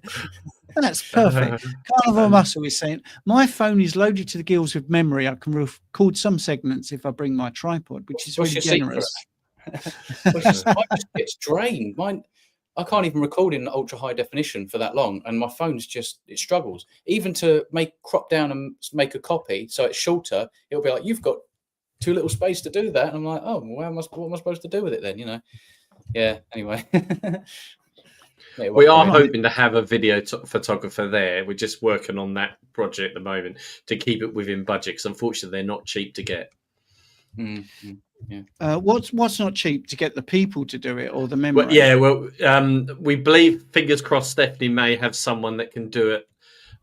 That's perfect. Carnivore Muscle is saying, my phone is loaded to the gills with memory. I can record some segments if I bring my tripod, which is really generous. Mine just gets drained. I can't even record in ultra high definition for that long, and my phone's it struggles. Even to crop down and make a copy so it's shorter, it'll be like, you've got too little space to do that, and I'm like, oh, what am I supposed to do with it then? Yeah. Anyway. We are hoping to have a video photographer there. We're just working on that project at the moment to keep it within budget, because unfortunately they're not cheap to get. Mm-hmm. Yeah. What's not cheap to get the people to do it or the memory? We believe, fingers crossed, Stephanie may have someone that can do it.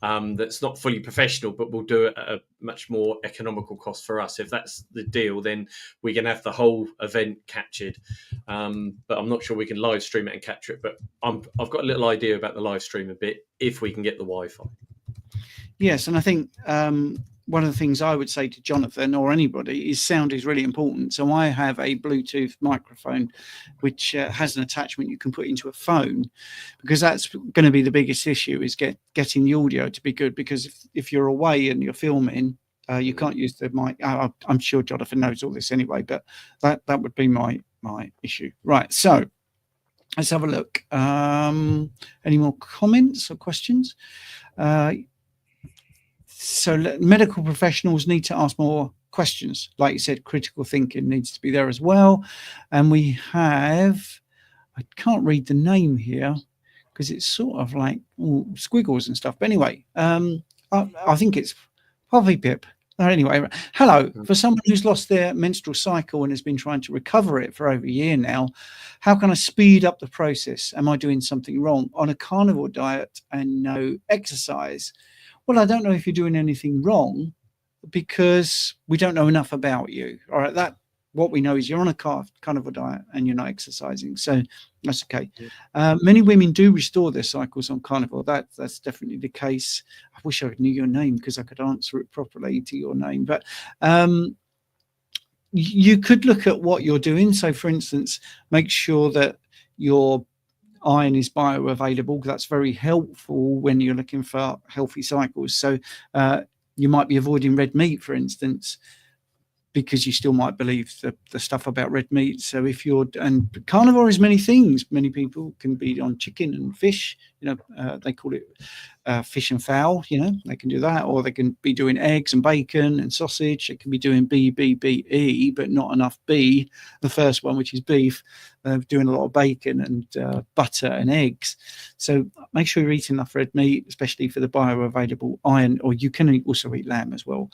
That's not fully professional, but will do it at a much more economical cost for us. If that's the deal, then we can have the whole event captured. But I'm not sure we can live stream it and capture it. But I've got a little idea about the live stream a bit, if we can get the Wi-Fi. Yes, and I think one of the things I would say to Jonathan or anybody is sound is really important. So I have a Bluetooth microphone which has an attachment you can put into a phone, because that's going to be the biggest issue, is getting the audio to be good. Because if you're away and you're filming, you can't use the mic. I'm sure Jonathan knows all this anyway, but that would be my issue. Right, so let's have a look. Any more comments or questions? So medical professionals need to ask more questions. Like you said, critical thinking needs to be there as well. And we have, I can't read the name here because it's sort of like squiggles and stuff. But anyway, I think it's Poppy Pip. Anyway, hello. For someone who's lost their menstrual cycle and has been trying to recover it for over a year now, how can I speed up the process? Am I doing something wrong? On a carnivore diet and no exercise? Well, I don't know if you're doing anything wrong, because we don't know enough about you. All right, what we know is you're on a carnivore diet and you're not exercising, so that's okay. Many women do restore their cycles on carnivore. That's definitely the case. I wish I knew your name because I could answer it properly to your name. But you could look at what you're doing. So, for instance, make sure that your iron is bioavailable. That's very helpful when you're looking for healthy cycles. So you might be avoiding red meat, for instance, because you still might believe the stuff about red meat. So and carnivore is many things. Many people can be on chicken and fish, they call it fish and fowl, they can do that, or they can be doing eggs and bacon and sausage. They can be doing BE, but not enough B, the first one, which is beef, doing a lot of bacon and butter and eggs. So make sure you're eating enough red meat, especially for the bioavailable iron, or you can also eat lamb as well.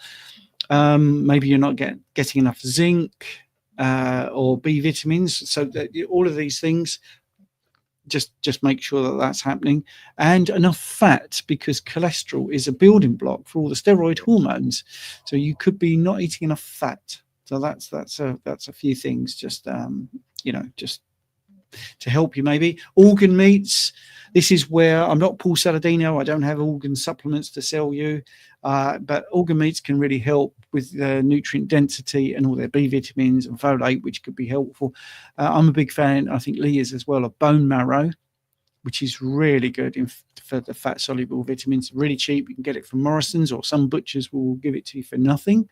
Maybe you're not getting enough zinc or B vitamins. So that all of these things, just make sure that that's happening, and enough fat, because cholesterol is a building block for all the steroid hormones. So you could be not eating enough fat. So that's a few things, just just to help you. Maybe organ meats. This is where I'm not Paul Saladino. I don't have organ supplements to sell you, but organ meats can really help with the nutrient density and all their B vitamins and folate, which could be helpful. I'm a big fan, I think Lee is as well, of bone marrow, which is really good for the fat soluble vitamins. Really cheap. You can get it from Morrison's, or some butchers will give it to you for nothing,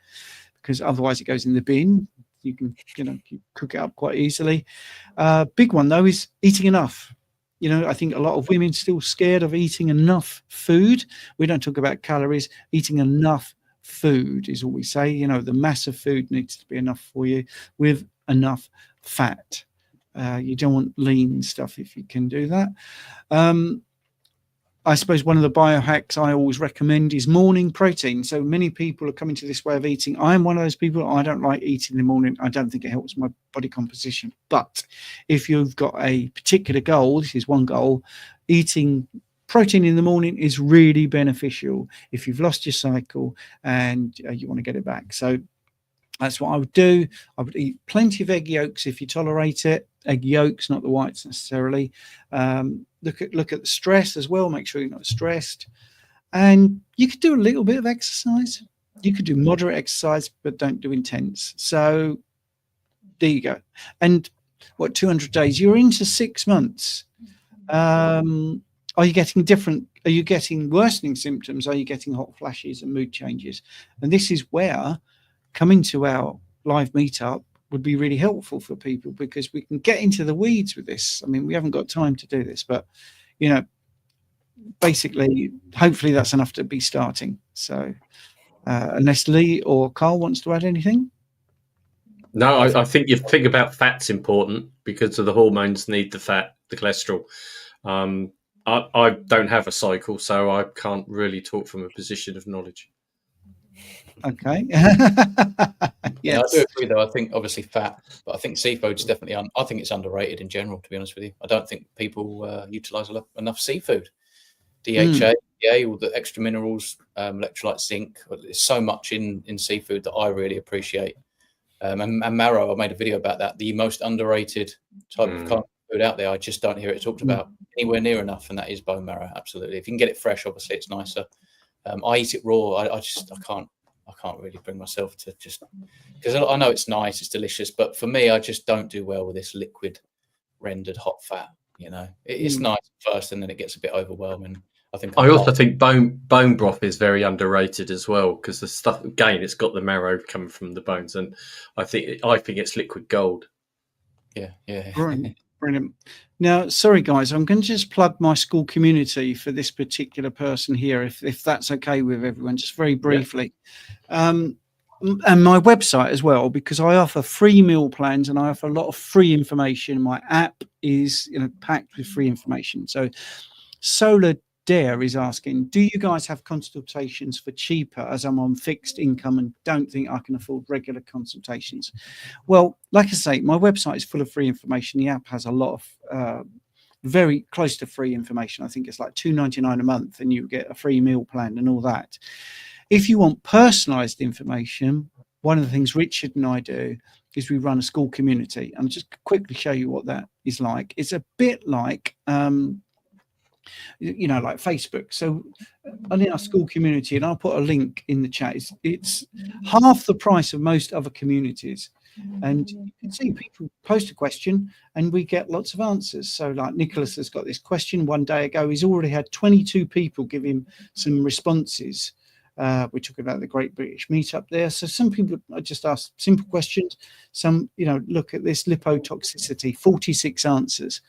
because otherwise it goes in the bin. You can you cook it up quite easily. Big one though is eating enough. I think a lot of women still scared of eating enough food. We don't talk about calories. Eating enough food is all we say. The mass of food needs to be enough for you, with enough fat. You don't want lean stuff if you can do that. I suppose one of the biohacks I always recommend is morning protein. So many people are coming to this way of eating. I am one of those people. I don't like eating in the morning. I don't think it helps my body composition. But if you've got a particular goal, this is one goal, eating protein in the morning is really beneficial if you've lost your cycle and you want to get it back. So that's what I would do. I would eat plenty of egg yolks if you tolerate it. Egg yolks, not the whites necessarily. Look at the stress as well. Make sure you're not stressed. And you could do a little bit of exercise. You could do moderate exercise, but don't do intense. So there you go. And what, 200 days? You're into 6 months. Are you getting different? Are you getting worsening symptoms? Are you getting hot flashes and mood changes? And this is where coming to our live meetup would be really helpful for people, because we can get into the weeds with this. I mean, we haven't got time to do this, but basically, hopefully that's enough to be starting. So unless Lee or Carl wants to add anything. No, I think your thing about fat's important, because of the hormones need the fat, the cholesterol. I don't have a cycle, so I can't really talk from a position of knowledge. Okay. Yes. Yeah, I do agree, though. I think obviously fat, but I think seafood's definitely. I think it's underrated in general. To be honest with you, I don't think people utilize enough seafood. DHA, EPA, all the extra minerals, electrolyte, zinc. There's so much in seafood that I really appreciate. And marrow, I made a video about that. The most underrated type of carnivore food out there. I just don't hear it talked about anywhere near enough, and that is bone marrow. Absolutely. If you can get it fresh, obviously it's nicer. I eat it raw. I can't really bring myself to, just because I know it's nice, it's delicious, but for me, I just don't do well with this liquid rendered hot fat. It's nice at first, and then it gets a bit overwhelming. I also think bone broth is very underrated as well, because the stuff, again, it's got the marrow coming from the bones, and I think it's liquid gold. Yeah. Brilliant. Now, sorry guys, I'm going to just plug my school community for this particular person here, if that's okay with everyone, just very briefly. Yeah. And my website as well, because I offer free meal plans and I offer a lot of free information. My app is packed with free information. So Solar Dare is asking, do you guys have consultations for cheaper, as I'm on fixed income and don't think I can afford regular consultations? Well, like I say, my website is full of free information. The app has a lot of very close to free information. I think it's like $2.99 a month and you get a free meal plan and all that. If you want personalized information, one of the things Richard and I do is we run a school community. And I'll just quickly show you what that is like. It's a bit like like Facebook. So in our school community, and I'll put a link in the chat, it's half the price of most other communities. And you can see people post a question and we get lots of answers. So like Nicholas has got this question one day ago. He's already had 22 people give him some responses. We're talking about the Great British Meetup there. So some people just ask simple questions. Some, look at this lipotoxicity, 46 answers.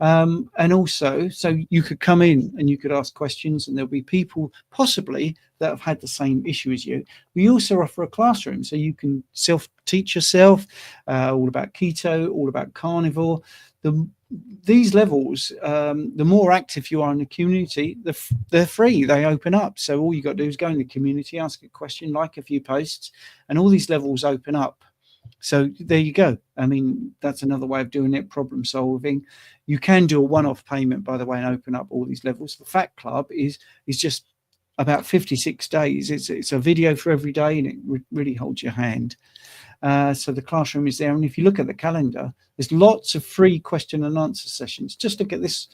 And also, so you could come in and you could ask questions, and there'll be people possibly that have had the same issue as you. We also offer a classroom, so you can self-teach yourself, all about keto, all about carnivore. These levels, the more active you are in the community, they're free, they open up. So all you got to do is go in the community, ask a question, like a few posts, and all these levels open up. So there you go. I mean, that's another way of doing it, problem solving. You can do a one-off payment, by the way, and open up all these levels. The Fat Club is just about 56 days. It's a video for every day, and it really holds your hand. So the classroom is there. And if you look at the calendar, there's lots of free question and answer sessions. Just look at this.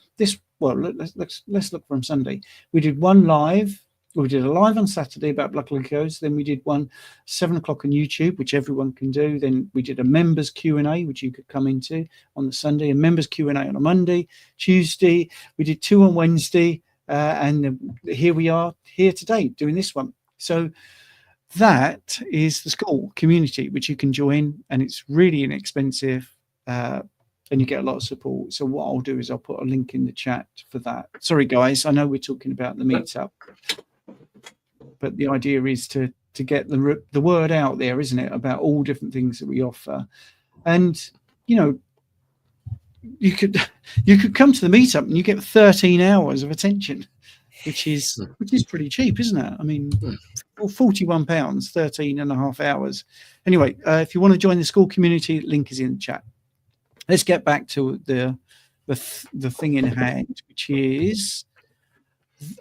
Well, let's look from Sunday. We did one live. We did a live on Saturday about blood glucose. Then we did one 7 o'clock on YouTube, which everyone can do. Then we did a members Q&A, which you could come into on the Sunday, a members Q&A on a Monday, Tuesday. We did 2 on Wednesday. And here we are here today doing this one. So that is the school community, which you can join, and it's really inexpensive. And you get a lot of support. So what I'll do is I'll put a link in the chat for that. Sorry, guys, I know we're talking about the meetup, but the idea is to get the word out there, isn't it, about all different things that we offer. And you could come to the meetup and you get 13 hours of attention. which is pretty cheap, isn't it? I mean, £41, 13.5 hours. Anyway, if you want to join the school community, link is in the chat. Let's get back to the thing in hand, which is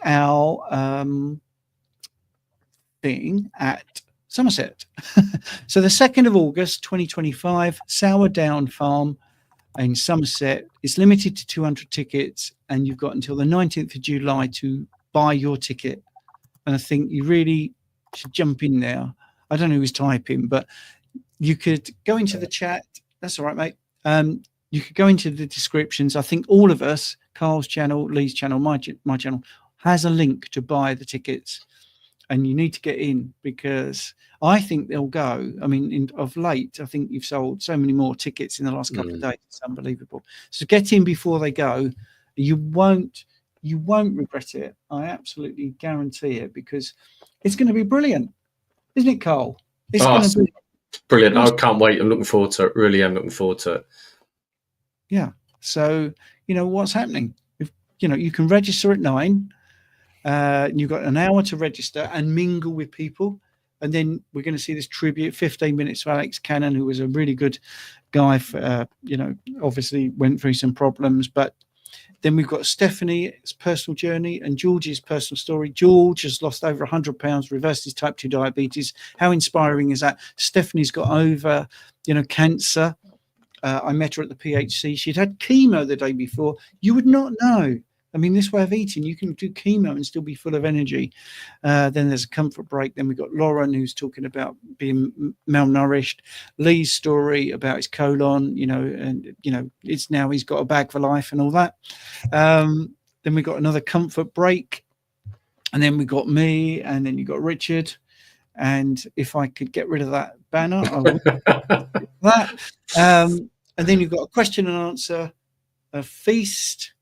our thing at Somerset. So the 2nd of August 2025, Sourdown Farm in Somerset is limited to 200 tickets, and you've got until the 19th of July to buy your ticket. And I think you really should jump in there. I don't know who's typing, but you could go into the chat. That's all right, mate. You could go into the descriptions. I think all of us, Carl's channel, Lee's channel, my channel, has a link to buy the tickets. And you need to get in, because I think they'll go. I mean, of late, I think you've sold so many more tickets in the last couple of days. It's unbelievable. So get in before they go. You won't regret it. I absolutely guarantee it, because it's going to be brilliant, isn't it, Carl? It's going to be brilliant. I can't wait. I'm looking forward to it. Really am looking forward to it. Yeah. So, what's happening? If, you can register at 9. You've got an hour to register and mingle with people. And then we're going to see this tribute, 15 minutes to Alex Cannon, who was a really good guy for, obviously went through some problems. But then we've got Stephanie's personal journey and George's personal story. George has lost over 100 pounds, reversed his type 2 diabetes. How inspiring is that? Stephanie's got over, cancer. I met her at the PHC. She'd had chemo the day before. You would not know. I mean, this way of eating, you can do chemo and still be full of energy. Then there's a comfort break. Then we've got Lauren, who's talking about being malnourished. Lee's story about his colon, and, it's now he's got a bag for life and all that. Then we've got another comfort break. And then we got me, and then you got Richard. And if I could get rid of that banner, I would. That. And then you've got a question and answer, a feast,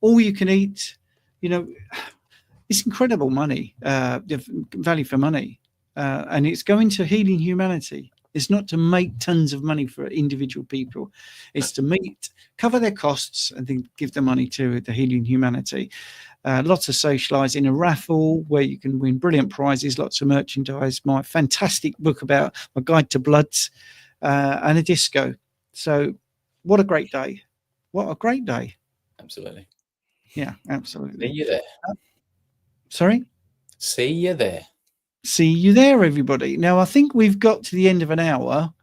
all you can eat. It's incredible money, value for money, and it's going to healing humanity. It's not to make tons of money for individual people. It's to cover their costs and then give the money to the healing humanity. Lots of socializing, a raffle where you can win brilliant prizes, lots of merchandise, my fantastic book about my guide to bloods, and a disco. So what a great day. What a great day. Absolutely. Yeah, absolutely. See you there. Sorry? See you there. See you there, everybody. Now, I think we've got to the end of an hour.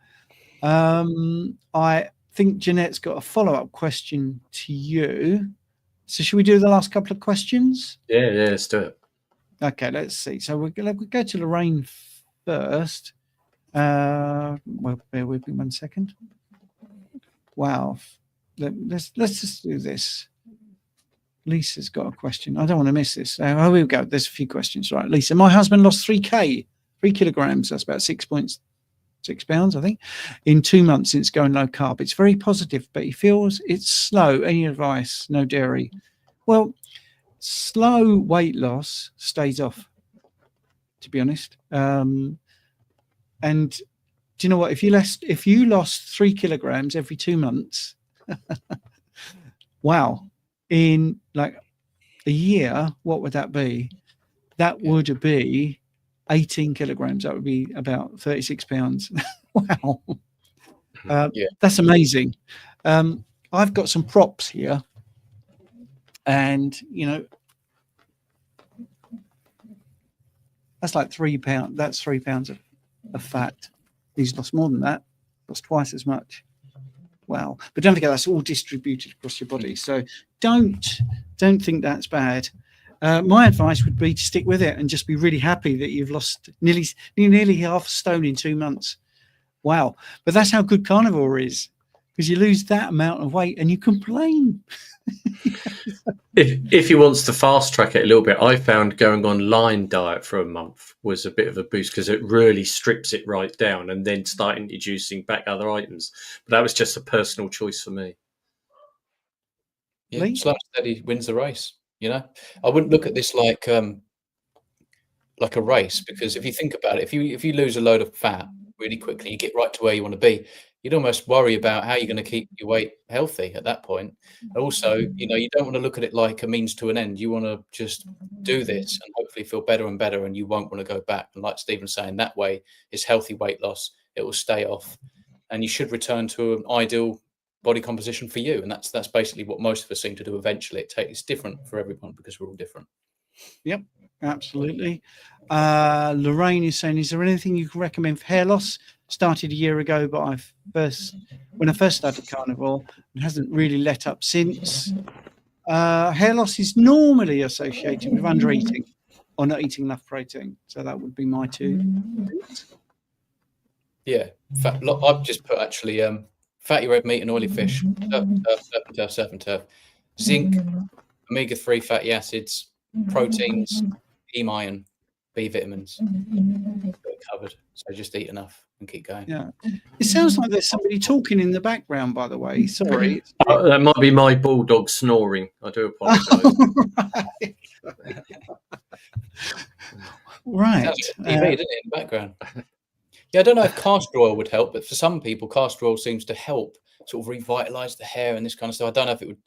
I think Jeanette's got a follow-up question to you. So should we do the last couple of questions? Yeah, let's do it. Okay, let's see. So we'll go to Lorraine first. Well, bear with me 1 second. Wow. Let's just do this. Lisa's got a question. I don't want to miss this. Oh, here we go. There's a few questions. Right, Lisa. My husband lost 3 kilograms. That's about 6.6 pounds, I think, in 2 months since going low carb. It's very positive, but he feels it's slow. Any advice? No dairy. Well, slow weight loss stays off, to be honest. And do you know what? If you lost 3 kilograms every 2 months, wow. In like a year, what would that be? That would be 18 kilograms. That would be about 36 pounds. Wow. That's amazing. I've got some props here. And, that's like 3 pounds. That's 3 pounds of fat. He's lost more than that. Lost twice as much. Wow. But don't forget, that's all distributed across your body. So don't think that's bad. My advice would be to stick with it and just be really happy that you've lost nearly half a stone in 2 months. Wow. But that's how good carnivore is, because you lose that amount of weight and you complain. If he wants to fast track it a little bit, I found going on line diet for a month was a bit of a boost, because it really strips it right down, and then start introducing back other items. But that was just a personal choice for me. Yeah, slow and steady wins the race. I wouldn't look at this like a race, because if you think about it, if you lose a load of fat really quickly, you get right to where you want to be. you'd almost worry about how you're going to keep your weight healthy at that point. Also, you know, you don't want to look at it like a means to an end. You want to just do this and hopefully feel better and better, and you won't want to go back. And like Stephen's saying, that way is healthy weight loss. It will stay off, and you should return to an ideal body composition for you. And that's basically what most of us seem to do eventually. It's different for everyone because we're all different. Yep, absolutely. Lorraine is saying, is there anything you can recommend for hair loss? Started a year ago, but when I first started carnivore, it hasn't really let up since. Hair loss is normally associated with under eating or not eating enough protein. So that would be my two. Yeah, I've just put actually fatty red meat and oily fish, surf and turf, zinc, omega-3 fatty acids, proteins, heme iron, B vitamins. Covered. So just eat enough and keep going. Yeah, it sounds like there's somebody talking in the background, by the way. Sorry. That might be my bulldog snoring. I do apologise. Right. Sounds like TV, doesn't it, in the background? Yeah, I don't know if castor oil would help, but for some people, castor oil seems to help sort of revitalise the hair and this kind of stuff. I don't know if it would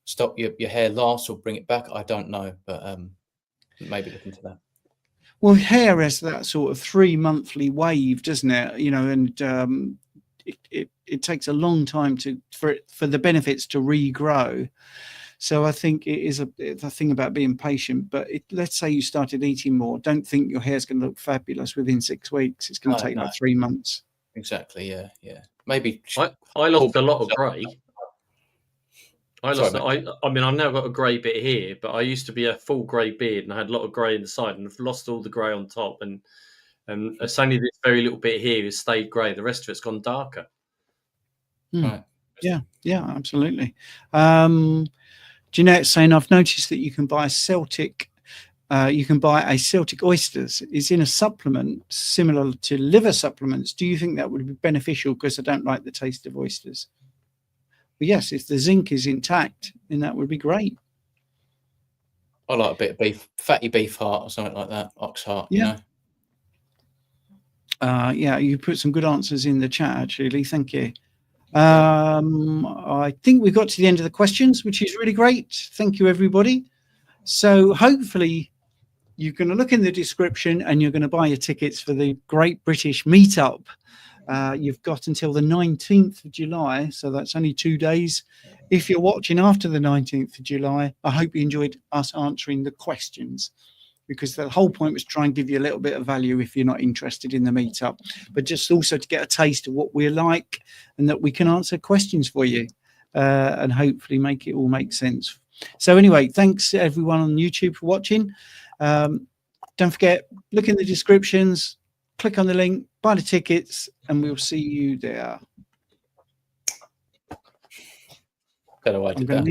stop your hair loss or bring it back. I don't know, but maybe look into that. Well, hair has that sort of 3 monthly wave, doesn't it? You know, and it takes a long time for the benefits to regrow. So I think it's a thing about being patient. But let's say you started eating more. Don't think your hair's going to look fabulous within 6 weeks. It's going to take like 3 months. Exactly. Yeah. Maybe I lost a lot of grey. I mean, I've now got a grey bit here, but I used to be a full grey beard, and I had a lot of grey in the side, and I've lost all the grey on top, and it's only this very little bit here has stayed grey. The rest of it's gone darker. Right. Yeah, absolutely. Jeanette's saying, I've noticed that you can buy Celtic oysters. It's in a supplement similar to liver supplements. Do you think that would be beneficial? Because I don't like the taste of oysters. But yes, if the zinc is intact, then that would be great. I like a bit of beef, fatty beef heart or something like that, ox heart. Yeah. You know? Yeah, you put some good answers in the chat, actually. Thank you. I think we've got to the end of the questions, which is really great. Thank you, everybody. So hopefully you're going to look in the description and you're going to buy your tickets for the Great British Meetup. You've got until the 19th of July, so that's only 2 days. If you're watching after the 19th of July, I hope you enjoyed us answering the questions, because the whole point was try and give you a little bit of value if you're not interested in the meetup, but just also to get a taste of what we're like and that we can answer questions for you and hopefully make it all make sense. So anyway, thanks everyone on YouTube for watching. Don't forget, look in the descriptions, click on the link, buy the tickets, and we'll see you there. Better way to go.